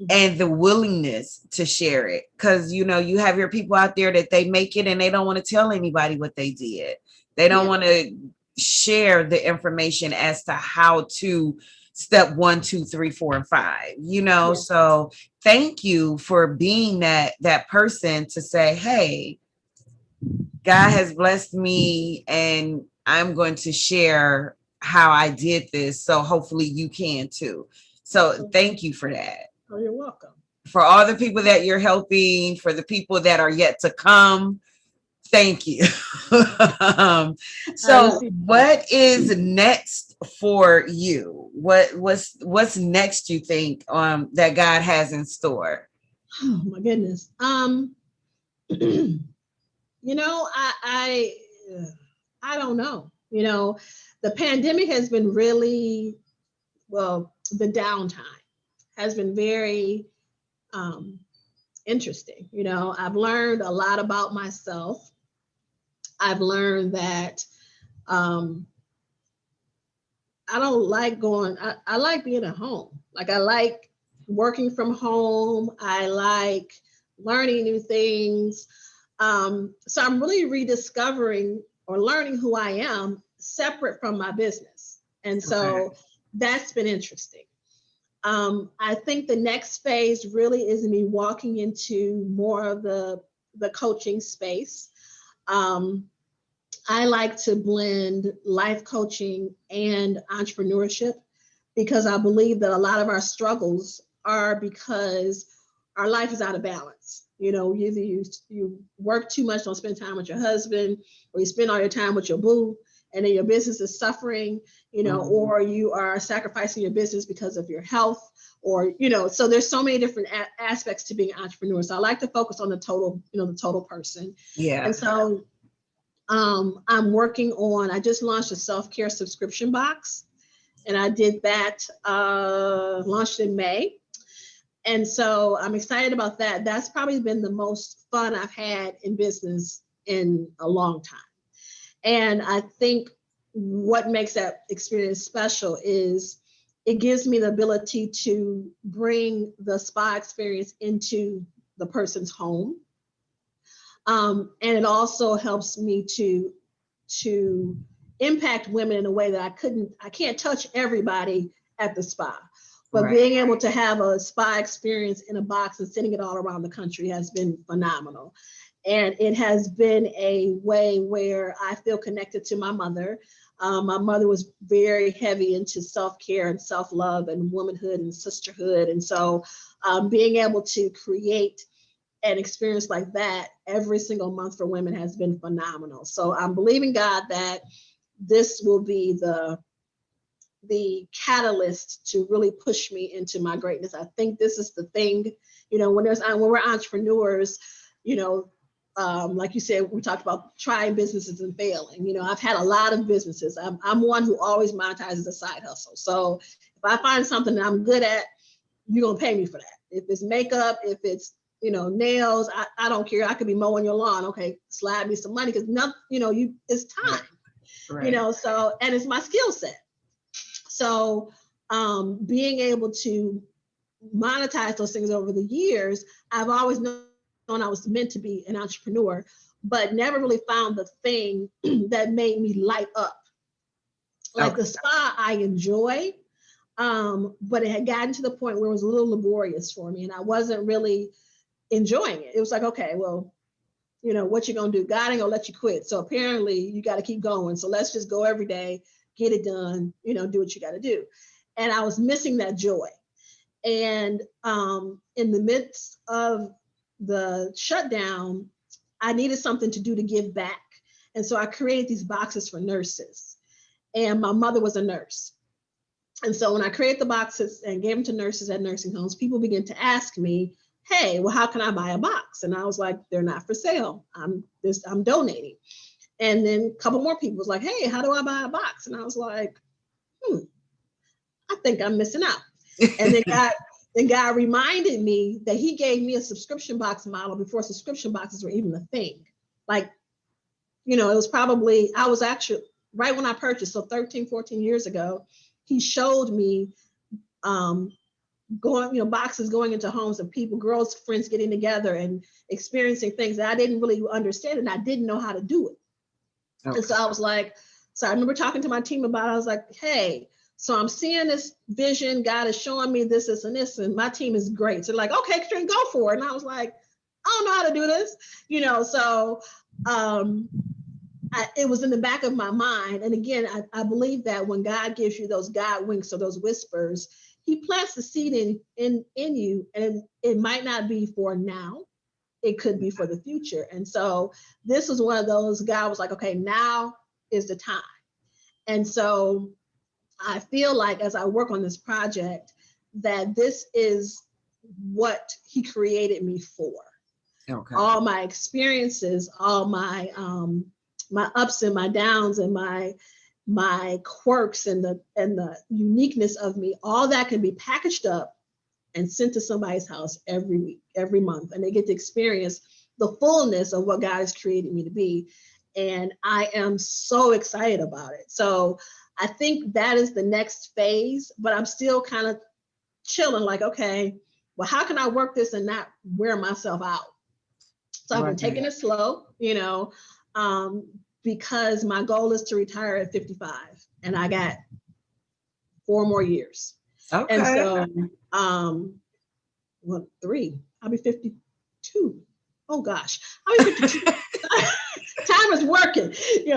and the willingness to share it, because you have your people out there that they make it and they don't want to tell anybody what they did. They don't Yeah. want to share the information as to how to step 1, 2, 3, 4, and 5, Yeah. so thank you for being that person to say, hey, God has blessed me and I'm going to share how I did this. So hopefully you can too. So thank you for that. Oh, you're welcome. For all the people that you're helping, for the people that are yet to come, thank you. I So received that. what is next for you? What's next you think that God has in store? Oh my goodness. I I don't know. The pandemic has been really, well, the downtime has been very um, interesting. I've learned a lot about myself. I've learned that um, I don't like going, I like being at home. Like, I like working from home. I like learning new things. So I'm really rediscovering or learning who I am separate from my business. And Okay. so that's been interesting. I think the next phase really is me walking into more of the coaching space. Um, I like to blend life coaching and entrepreneurship because I believe that a lot of our struggles are because our life is out of balance. Either you work too much, don't spend time with your husband, or you spend all your time with your boo, and then your business is suffering, Mhm. or you are sacrificing your business because of your health, or so there's so many different aspects to being an entrepreneur. So I like to focus on the total person. Yeah. And so I'm working on, I just launched a self-care subscription box, and I did that, launched in May. And so I'm excited about that. That's probably been the most fun I've had in business in a long time. And I think what makes that experience special is it gives me the ability to bring the spa experience into the person's home. And it also helps me to impact women in a way that I can't touch everybody at the spa. But Right. being able to have a spa experience in a box and sending it all around the country has been phenomenal. And it has been a way where I feel connected to my mother. My mother was very heavy into self care and self love and womanhood and sisterhood. And so being able to create an experience like that every single month for women has been phenomenal. So I'm believing God that this will be the catalyst to really push me into my greatness. I think this is the thing, when we're entrepreneurs, you know, like you said, we talked about trying businesses and failing. I've had a lot of businesses. I'm one who always monetizes a side hustle. So if I find something that I'm good at, you're gonna pay me for that. If it's makeup, if it's nails, I don't care. I could be mowing your lawn. Okay, slide me some money because nothing, it's Right. time, Right. so, and it's my skill set. So being able to monetize those things over the years, I've always known I was meant to be an entrepreneur, but never really found the thing that made me light up. Like Okay. the spa, I enjoy, but it had gotten to the point where it was a little laborious for me, and I wasn't really enjoying it. It was like, okay, well, what you gonna do? God ain't gonna let you quit. So apparently you got to keep going. So let's just go every day, get it done, do what you got to do. And I was missing that joy. And in the midst of the shutdown, I needed something to do to give back. And so I created these boxes for nurses. And my mother was a nurse. And so when I created the boxes and gave them to nurses at nursing homes, people began to ask me, hey, well, how can I buy a box? And I was like, they're not for sale. I'm donating. And then a couple more people was like, hey, how do I buy a box? And I was like, I think I'm missing out. And then God reminded me that he gave me a subscription box model before subscription boxes were even a thing. Like, it was probably, I was actually right when I purchased, so 13, 14 years ago, he showed me boxes going into homes of people, girls, friends getting together and experiencing things that I didn't really understand, and I didn't know how to do it. Okay. And so I was like, I remember talking to my team about it. I was like, hey, so I'm seeing this vision. God is showing me this, and this, and my team is great. So like, okay, Katrina, go for it. And I was like, I don't know how to do this, so it was in the back of my mind. And again, I believe that when God gives you those God winks or those whispers, he plants the seed in you, and it might not be for now. It could be for the future. And so this was one of those, God was like, okay, now is the time. And so I feel like as I work on this project, that this is what he created me for. Okay. All my experiences, all my ups and my downs and my quirks and the uniqueness of me, all that can be packaged up and sent to somebody's house every week, every month, and they get to experience the fullness of what God has created me to be. And I am so excited about it. So I think that is the next phase, but I'm still kind of chilling, like, okay, well, how can I work this and not wear myself out? So I've been taking it slow, because my goal is to retire at 55, and I got 4 more years. Okay. And so, 3, I'll be 52. Oh gosh, I'll be 52. Time is working,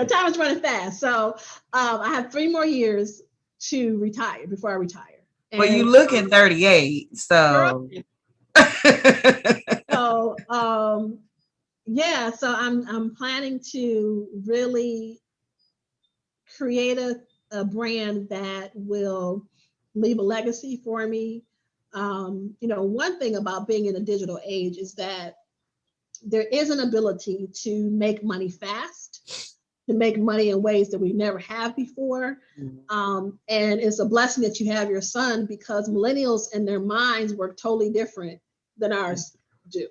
time is running fast. So I have 3 more years to retire before I retire. Well, you look at 38, so. So, yeah, so I'm planning to really create a brand that will leave a legacy for me. One thing about being in a digital age is that there is an ability to make money fast, to make money in ways that we never have before. Mm-hmm. And it's a blessing that you have your son, because millennials and their minds work totally different than ours do.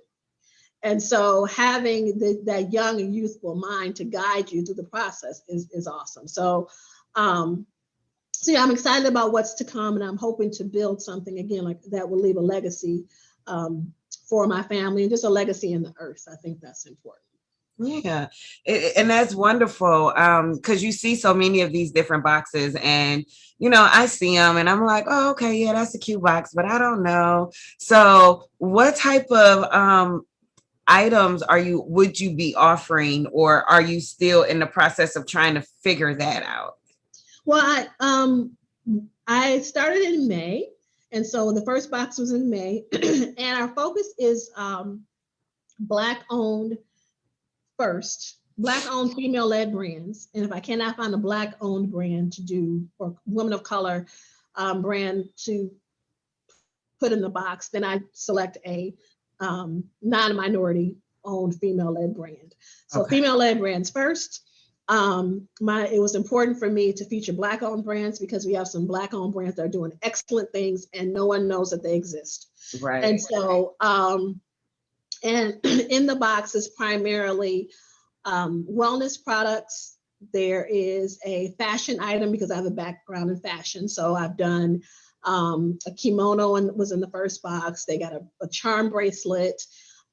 And so having that young and youthful mind to guide you through the process is awesome. So, yeah, I'm excited about what's to come, and I'm hoping to build something again like that will leave a legacy for my family, and just a legacy in the earth. I think that's important. Yeah, and that's wonderful, because you see so many of these different boxes, and I see them and I'm like, oh, okay, yeah, that's a cute box, but I don't know. So what type of items would you be offering, or are you still in the process of trying to figure that out? Well, I started in May, and so the first box was in May, and our focus is Black-owned first, Black-owned female-led brands. And if I cannot find a Black-owned brand to do, or women of color brand to put in the box, then I select a non-minority owned female-led brand. So okay. Female-led brands first. It was important for me to feature Black-owned brands, because we have some Black-owned brands that are doing excellent things and no one knows that they exist. Right. And so, and in the box is primarily wellness products. There is a fashion item, because I have a background in fashion. So I've done a kimono was in the first box. They got a charm bracelet,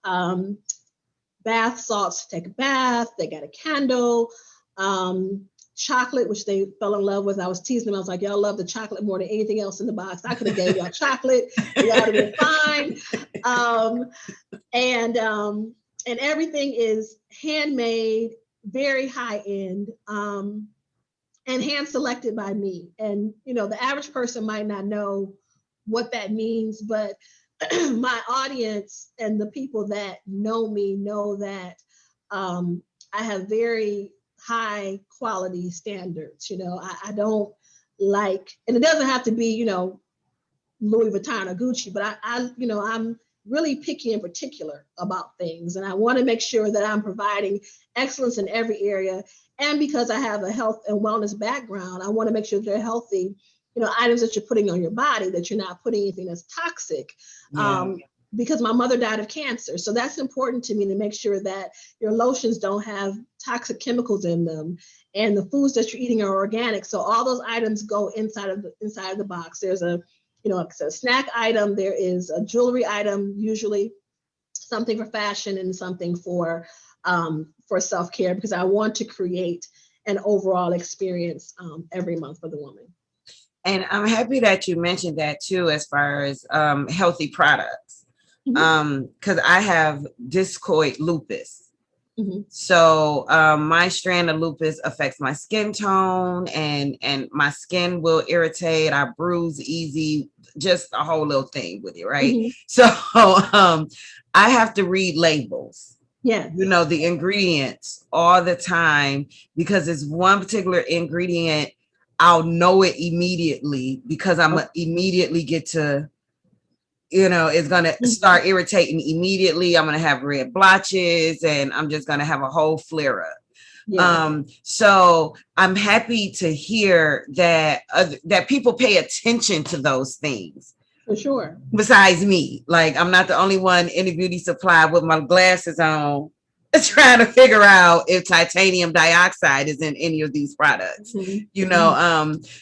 bath salts to take a bath. They got a candle, chocolate, which they fell in love with. I was teasing them. I was like, y'all love the chocolate more than anything else in the box. I could have gave y'all chocolate. Y'all would have been fine. And everything is handmade, very high end, and hand selected by me. And the average person might not know what that means, but my audience and the people that know me know that I have very high quality standards. I don't like, and it doesn't have to be, Louis Vuitton or Gucci, but I'm really picky and particular about things. And I want to make sure that I'm providing excellence in every area. And because I have a health and wellness background, I want to make sure they're healthy, items that you're putting on your body, that you're not putting anything that's toxic. Yeah. Because my mother died of cancer. So that's important to me, to make sure that your lotions don't have toxic chemicals in them, and the foods that you're eating are organic. So all those items go inside of the box. There's a snack item, there is a jewelry item, usually something for fashion and something for self-care, because I want to create an overall experience every month for the woman. And I'm happy that you mentioned that too, as far as healthy products. Because I have discoid lupus. So my strand of lupus affects my skin tone, and my skin will irritate. I bruise easy, just a whole little thing with it, right? So I have to read labels. Yeah. The ingredients all the time, because it's one particular ingredient. I'll know it immediately because I'm immediately get to, it's going to start irritating immediately. I'm going to have red blotches, and I'm just going to have a whole flare up. Yeah. So I'm happy to hear that that people pay attention to those things. For sure. Besides me, like, I'm not the only one in the beauty supply with my glasses on, trying to figure out if titanium dioxide is in any of these products.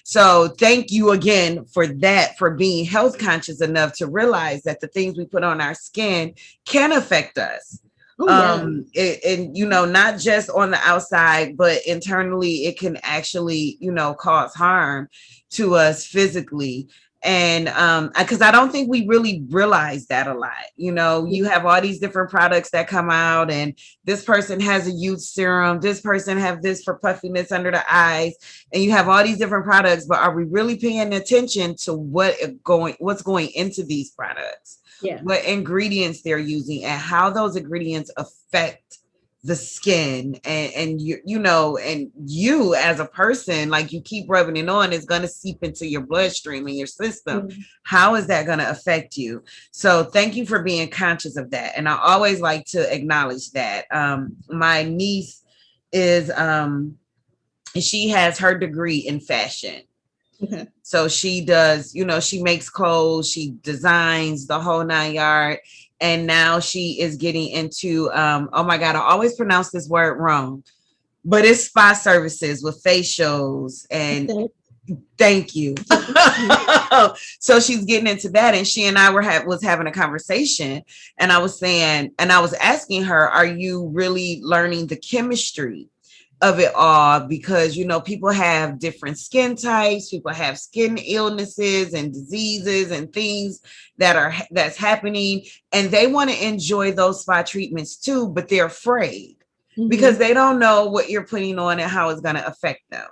So thank you again for that, for being health conscious enough to realize that the things we put on our skin can affect us. Not just on the outside, but internally, it can actually, cause harm to us physically. And because I don't think we really realize that a lot. You have all these different products that come out, and this person has a youth serum, this person have this for puffiness under the eyes, and you have all these different products, but are we really paying attention to what's going into these products? Yeah. What ingredients they're using, and how those ingredients affect the skin, and you as a person, like, you keep rubbing it on, it's going to seep into your bloodstream and your system. How is that going to affect you? So thank you for being conscious of that. And I always like to acknowledge that. My niece is she has her degree in fashion. Okay. So she does, she makes clothes, she designs the whole 9 yards. And now she is getting into, oh my God, I always pronounce this word wrong, but it's spa services with facials. And thank you. So she's getting into that. And she and I was having a conversation, and I was asking her, are you really learning the chemistry of it all? Because people have different skin types, people have skin illnesses and diseases and things that's happening, and they want to enjoy those spa treatments too, but they're afraid because they don't know what you're putting on and how it's going to affect them.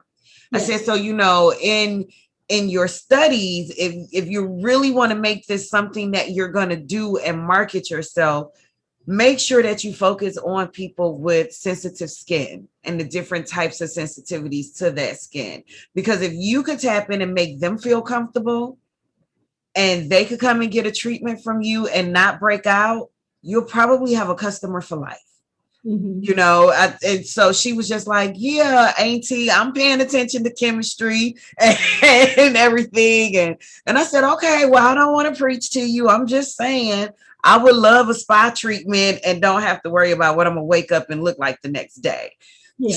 I said, so in your studies, if you really want to make this something that you're going to do and market yourself, make sure that you focus on people with sensitive skin and the different types of sensitivities to that skin. Because if you could tap in and make them feel comfortable, and they could come and get a treatment from you and not break out, you'll probably have a customer for life. And so she was just like, yeah, auntie, I'm paying attention to chemistry and everything. And I said, okay, well, I don't want to preach to you. I'm just saying, I would love a spa treatment and don't have to worry about what I'm gonna wake up and look like the next day. Yeah.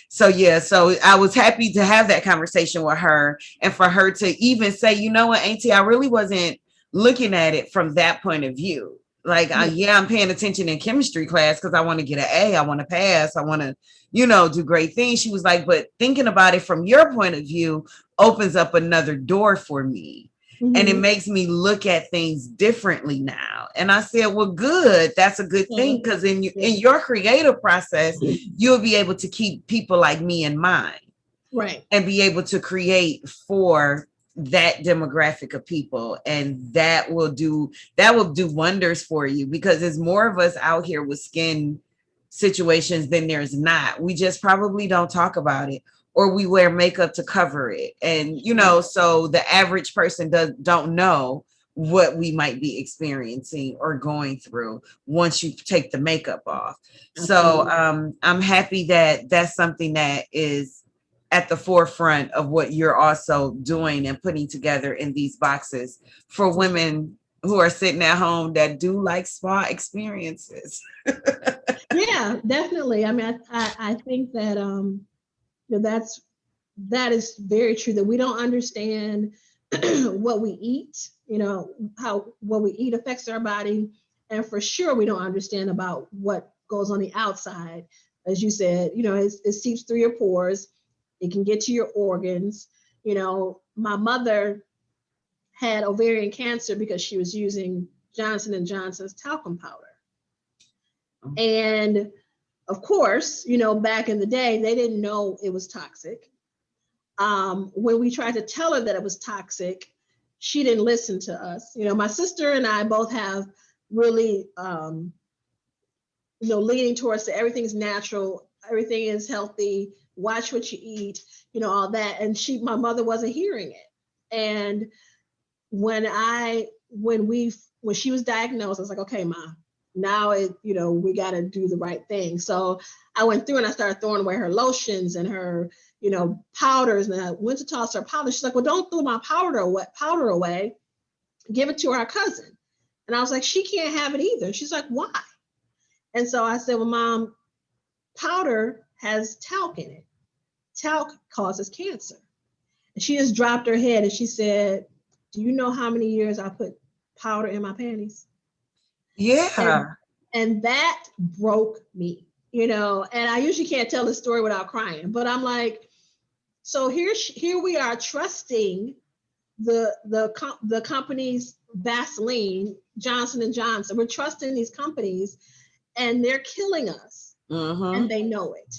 So I was happy to have that conversation with her, and for her to even say, you know what, auntie, I really wasn't looking at it from that point of view. Like, I'm paying attention in chemistry class because I want to get an A, I want to pass, I want to, do great things. She was like, but thinking about it from your point of view opens up another door for me. And it Mm-hmm. makes me look at things differently now. And I said, well, good. That's a good thing, because in your creative process, you'll be able to keep people like me in mind, Right. and be able to create for that demographic of people. And that will do wonders for you, because there's more of us out here with skin situations than there's not. We just probably don't talk about it, or we wear makeup to cover it. And so the average person don't know what we might be experiencing or going through once you take the makeup off. So Absolutely. I'm happy that that's something that is at the forefront of what you're also doing and putting together in these boxes for women who are sitting at home that do like spa experiences. Yeah, definitely. I mean, I think that that is very true, that we don't understand what we eat, how what we eat affects our body. And for sure, we don't understand about what goes on the outside. As you said, it seeps through your pores. It can get to your organs. My mother had ovarian cancer because she was using Johnson and Johnson's talcum powder. And of course, back in the day, they didn't know it was toxic. When we tried to tell her that it was toxic, she didn't listen to us. My sister and I both have really, leaning towards that everything's natural, everything is healthy, watch what you eat, all that. And my mother wasn't hearing it. And when she was diagnosed, I was like, okay, Ma, now we got to do the right thing. So I went through and I started throwing away her lotions and her, powders. And I went to toss her powder. She's like, well, don't throw my powder away. Give it to our cousin. And I was like, she can't have it either. And she's like, why? And so I said, well, Mom, powder has talc in it. Talc causes cancer. And she just dropped her head and she said, do you know how many years I put powder in my panties? Yeah. And that broke me, and I usually can't tell the story without crying, but I'm like, so here we are trusting the company's Vaseline, Johnson and Johnson. We're trusting these companies and they're killing us, and they know it.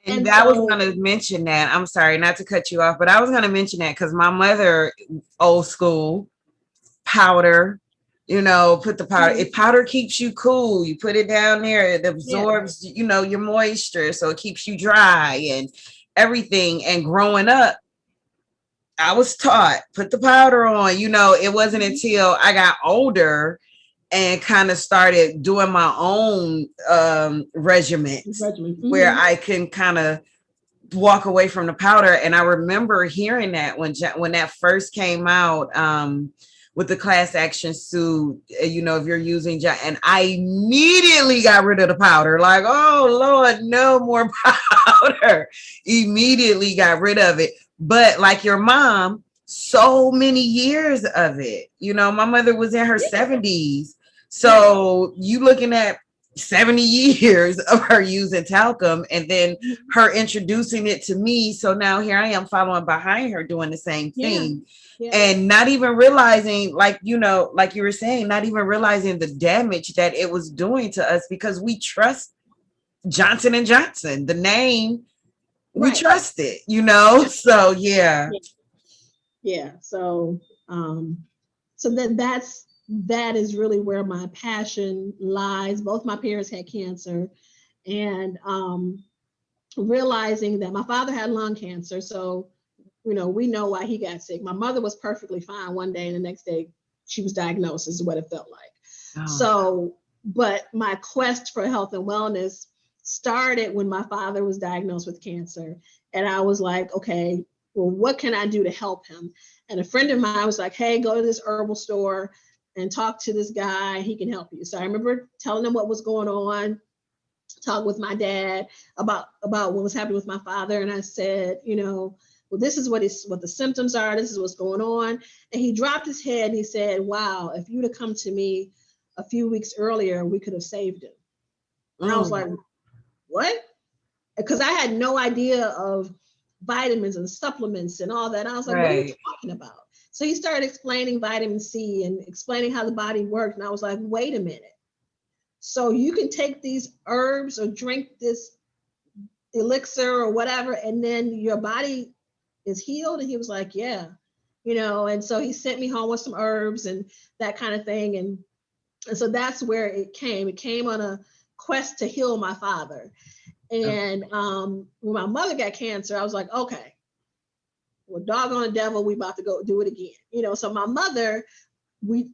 And And I was so, going to mention that. I'm sorry not to cut you off, but I was going to mention that because my mother, old school, powder, put the powder. If powder keeps you cool, you put it down there, it absorbs, your moisture. So it keeps you dry and everything. And growing up, I was taught, put the powder on. It wasn't until I got older and kind of started doing my own regiments where I can kind of walk away from the powder. And I remember hearing that when that first came out, with the class action suit, if you're using, and I immediately got rid of the powder. Like, oh Lord, no more powder. Immediately got rid of it. But like your mom, so many years of it. My mother was in her 70s. So you looking at 70 years of her using talcum, and then her introducing it to me. So now here I am following behind her doing the same thing. And not even realizing, like you were saying, not even realizing the damage that it was doing to us, because we trust Johnson and Johnson, the name, we trust it, so yeah. So that is really where my passion lies. Both my parents had cancer, and realizing that my father had lung cancer, so we know why he got sick. My mother was perfectly fine one day, and the next day she was diagnosed, is what it felt like. So, but my quest for health and wellness started when my father was diagnosed with cancer. And I was like, okay, well, what can I do to help him? And a friend of mine was like, hey, go to this herbal store and talk to this guy. He can help you. So I remember telling him what was going on, talk with my dad about what was happening with my father. And I said, well, this is what the symptoms are. This is what's going on. And he dropped his head and he said, wow, if you'd have come to me a few weeks earlier, we could have saved him. And I was like, what? Because I had no idea of vitamins and supplements and all that. I was like, what are you talking about? So he started explaining vitamin C and explaining how the body worked. And I was like, wait a minute. So you can take these herbs or drink this elixir or whatever, and then your body is healed. And he was like, yeah, and so he sent me home with some herbs and that kind of thing. And so that's where it came. It came on a quest to heal my father. And when my mother got cancer, I was like, okay, well, doggone the devil, we about to go do it again. So my mother, we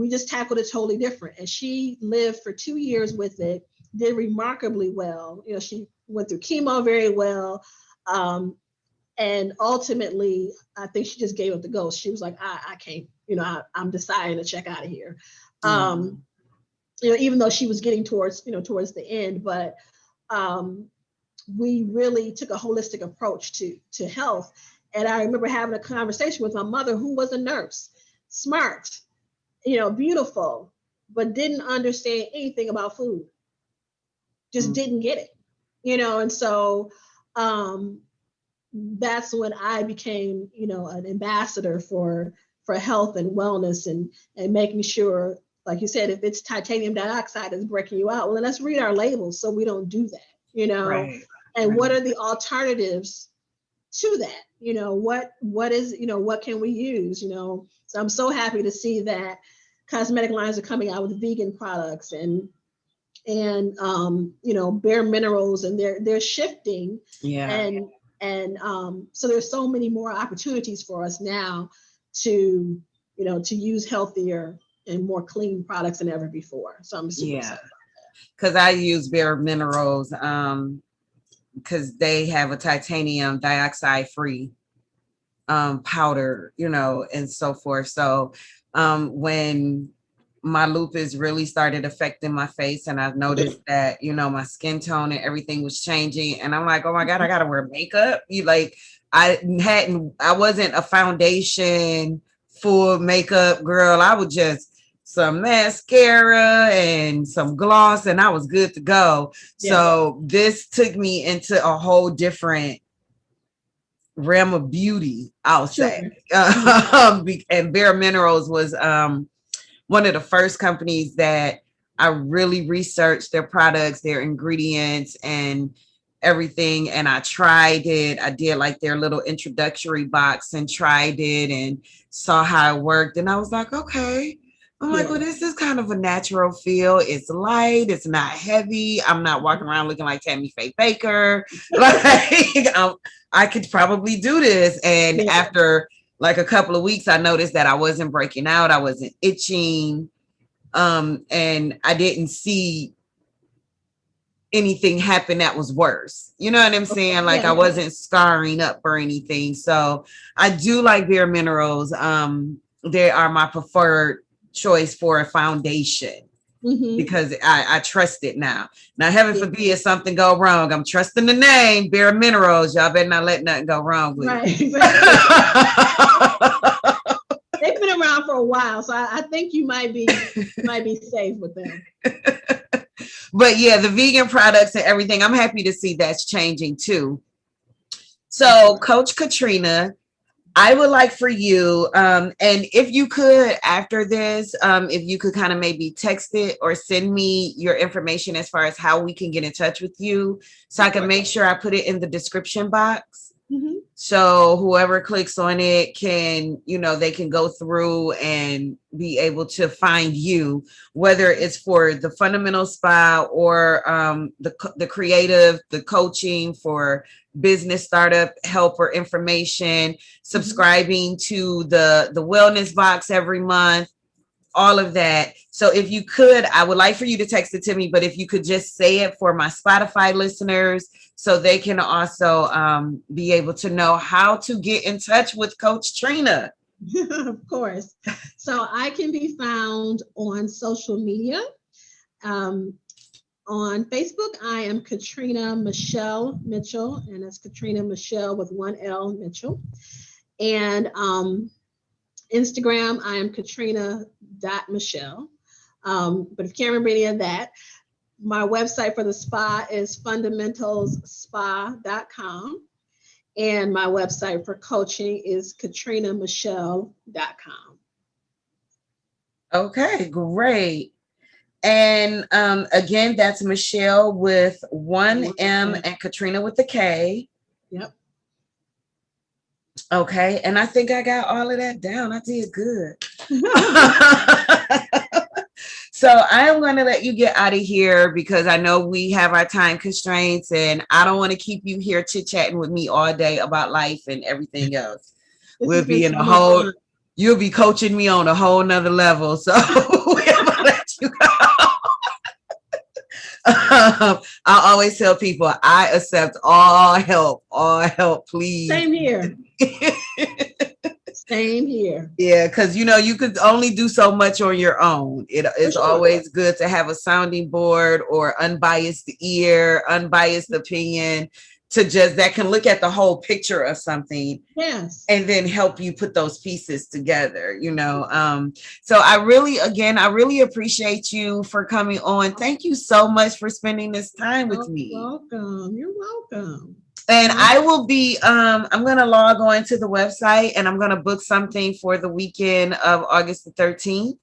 just tackled it totally different. And she lived for 2 years with it, did remarkably well. She went through chemo very well. And ultimately, I think she just gave up the ghost. She was like, I can't, I'm deciding to check out of here. Even though she was getting towards the end, but we really took a holistic approach to health. And I remember having a conversation with my mother, who was a nurse, smart, beautiful, but didn't understand anything about food. Just didn't get it, and so that's when I became, an ambassador for health and wellness and making sure, like you said, if it's titanium dioxide that's breaking you out, well, then let's read our labels so we don't do that, Right. And what are the alternatives to that? What is, what can we use? So I'm so happy to see that cosmetic lines are coming out with vegan products and bare minerals, and they're shifting. Yeah. And so there's so many more opportunities for us now to use healthier and more clean products than ever before. So I'm super excited. Because I use bare minerals because they have a titanium dioxide free powder, and so forth. So when my lupus really started affecting my face, and I've noticed that, my skin tone and everything was changing, and I'm like, oh my God, I gotta wear makeup. I wasn't a foundation full makeup girl. I would just some mascara and some gloss, and I was good to go. Yeah. So this took me into a whole different realm of beauty, I'll say. And Bare Minerals was one of the first companies that I really researched their products, their ingredients, and everything. And I tried it. I did like their little introductory box and tried it and saw how it worked. And I was like, okay. I'm like, well, this is kind of a natural feel. It's light. It's not heavy. I'm not walking around looking like Tammy Faye Baker. Like, I could probably do this. And after like a couple of weeks, I noticed that I wasn't breaking out. I wasn't itching. And I didn't see anything happen that was worse. You know what I'm saying? Like I wasn't scarring up or anything. So I do like Bare Minerals. They are my preferred choice for a foundation because I trust it now. Now, heaven forbid something go wrong. I'm trusting the name Bare Minerals. Y'all better not let nothing go wrong with it. They've been around for a while, so I think you might be safe with them. But yeah, the vegan products and everything, I'm happy to see that's changing too. So, Coach Katrina, I would like for you, and if you could, after this, if you could kind of maybe text it or send me your information as far as how we can get in touch with you, so I can make sure I put it in the description box. So whoever clicks on it can, they can go through and be able to find you, whether it's for the fundamental spa or the creative, the coaching for business startup help or information, subscribing to the wellness box every month, all of that. So if you could, I would like for you to text it to me, but if you could just say it for my Spotify listeners so they can also be able to know how to get in touch with Coach Trina. Of course. So I can be found on social media. On Facebook, I am Katrina Michele Mitchell, and that's Katrina Michele with one L, Mitchell. And Instagram, I am Katrina.Michele. But if you can't remember any of that, my website for the spa is fundamentalsspa.com. And my website for coaching is katrinamichele.com. Okay, great. And again, that's Michelle with one M and Katrina with the K. Yep. Okay, and I think I got all of that down. I did good. So I am going to let you get out of here because I know we have our time constraints and I don't want to keep you here chit-chatting with me all day about life and everything else. We'll be in a whole, you'll be coaching me on a whole nother level. So we're going to let you go. I always tell people I accept all help, please. Same here. Same here. Yeah, because you could only do so much on your own. It's always good to have a sounding board or unbiased ear, unbiased opinion that can look at the whole picture of something. Yes. And then help you put those pieces together, So I really appreciate you for coming on. Thank you so much for spending this time with me. You're welcome. And I will be, I'm going to log on to the website and I'm going to book something for the weekend of August the 13th.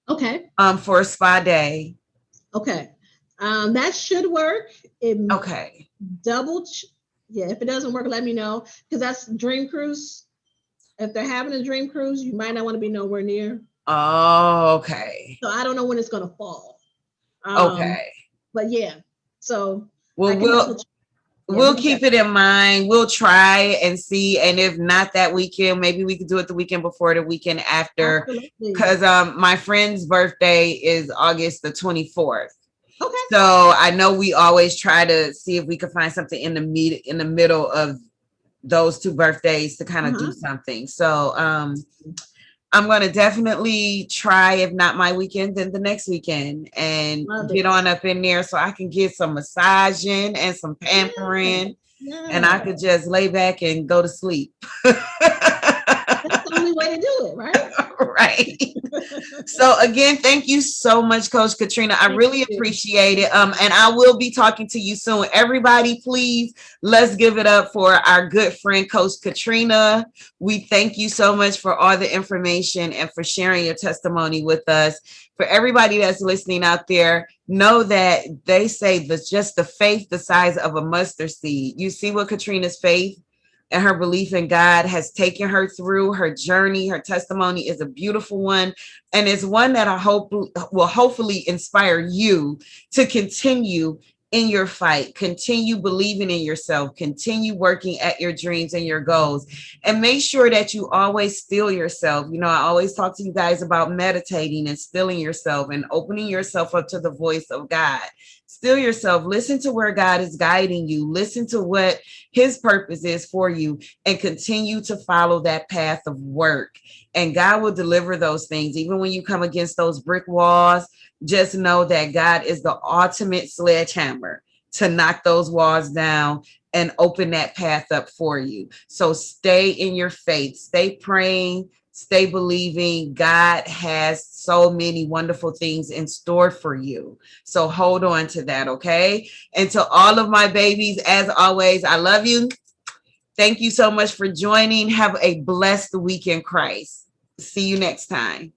Okay. For a spa day. Okay. That should work. Okay. If it doesn't work, let me know. Because that's Dream Cruise. If they're having a Dream Cruise, you might not want to be nowhere near. Oh, okay. So I don't know when it's going to fall. Okay. But yeah. So we'll keep it in mind. We'll try and see. And if not that weekend, maybe we could do it the weekend before, the weekend after. Because my friend's birthday is August the 24th. Okay. So I know we always try to see if we can find something in the middle of those two birthdays to kind of do something. So I'm going to definitely try, if not my weekend, then the next weekend, and get on up in there so I can get some massaging and some pampering, and I could just lay back and go to sleep. That's the only way to do it, right? Right. So again, thank you so much, Coach Katrina. I really appreciate it. And I will be talking to you soon. Everybody, please, let's give it up for our good friend, Coach Katrina. We thank you so much for all the information and for sharing your testimony with us. For everybody that's listening out there, know that they say that's just the faith the size of a mustard seed. You see what Katrina's faith and her belief in God has taken her through. Her journey, her testimony is a beautiful one. And it's one that I hope will hopefully inspire you to continue in your fight, continue believing in yourself, continue working at your dreams and your goals, and make sure that you always still yourself. I always talk to you guys about meditating and stilling yourself and opening yourself up to the voice of God. Still yourself, listen to where God is guiding you, listen to what his purpose is for you, and continue to follow that path of work. And God will deliver those things. Even when you come against those brick walls, just know that God is the ultimate sledgehammer to knock those walls down and open that path up for you. So stay in your faith, stay praying, stay believing. God has so many wonderful things in store for you. So hold on to that, okay? And to all of my babies, as always, I love you. Thank you so much for joining. Have a blessed week in Christ. See you next time.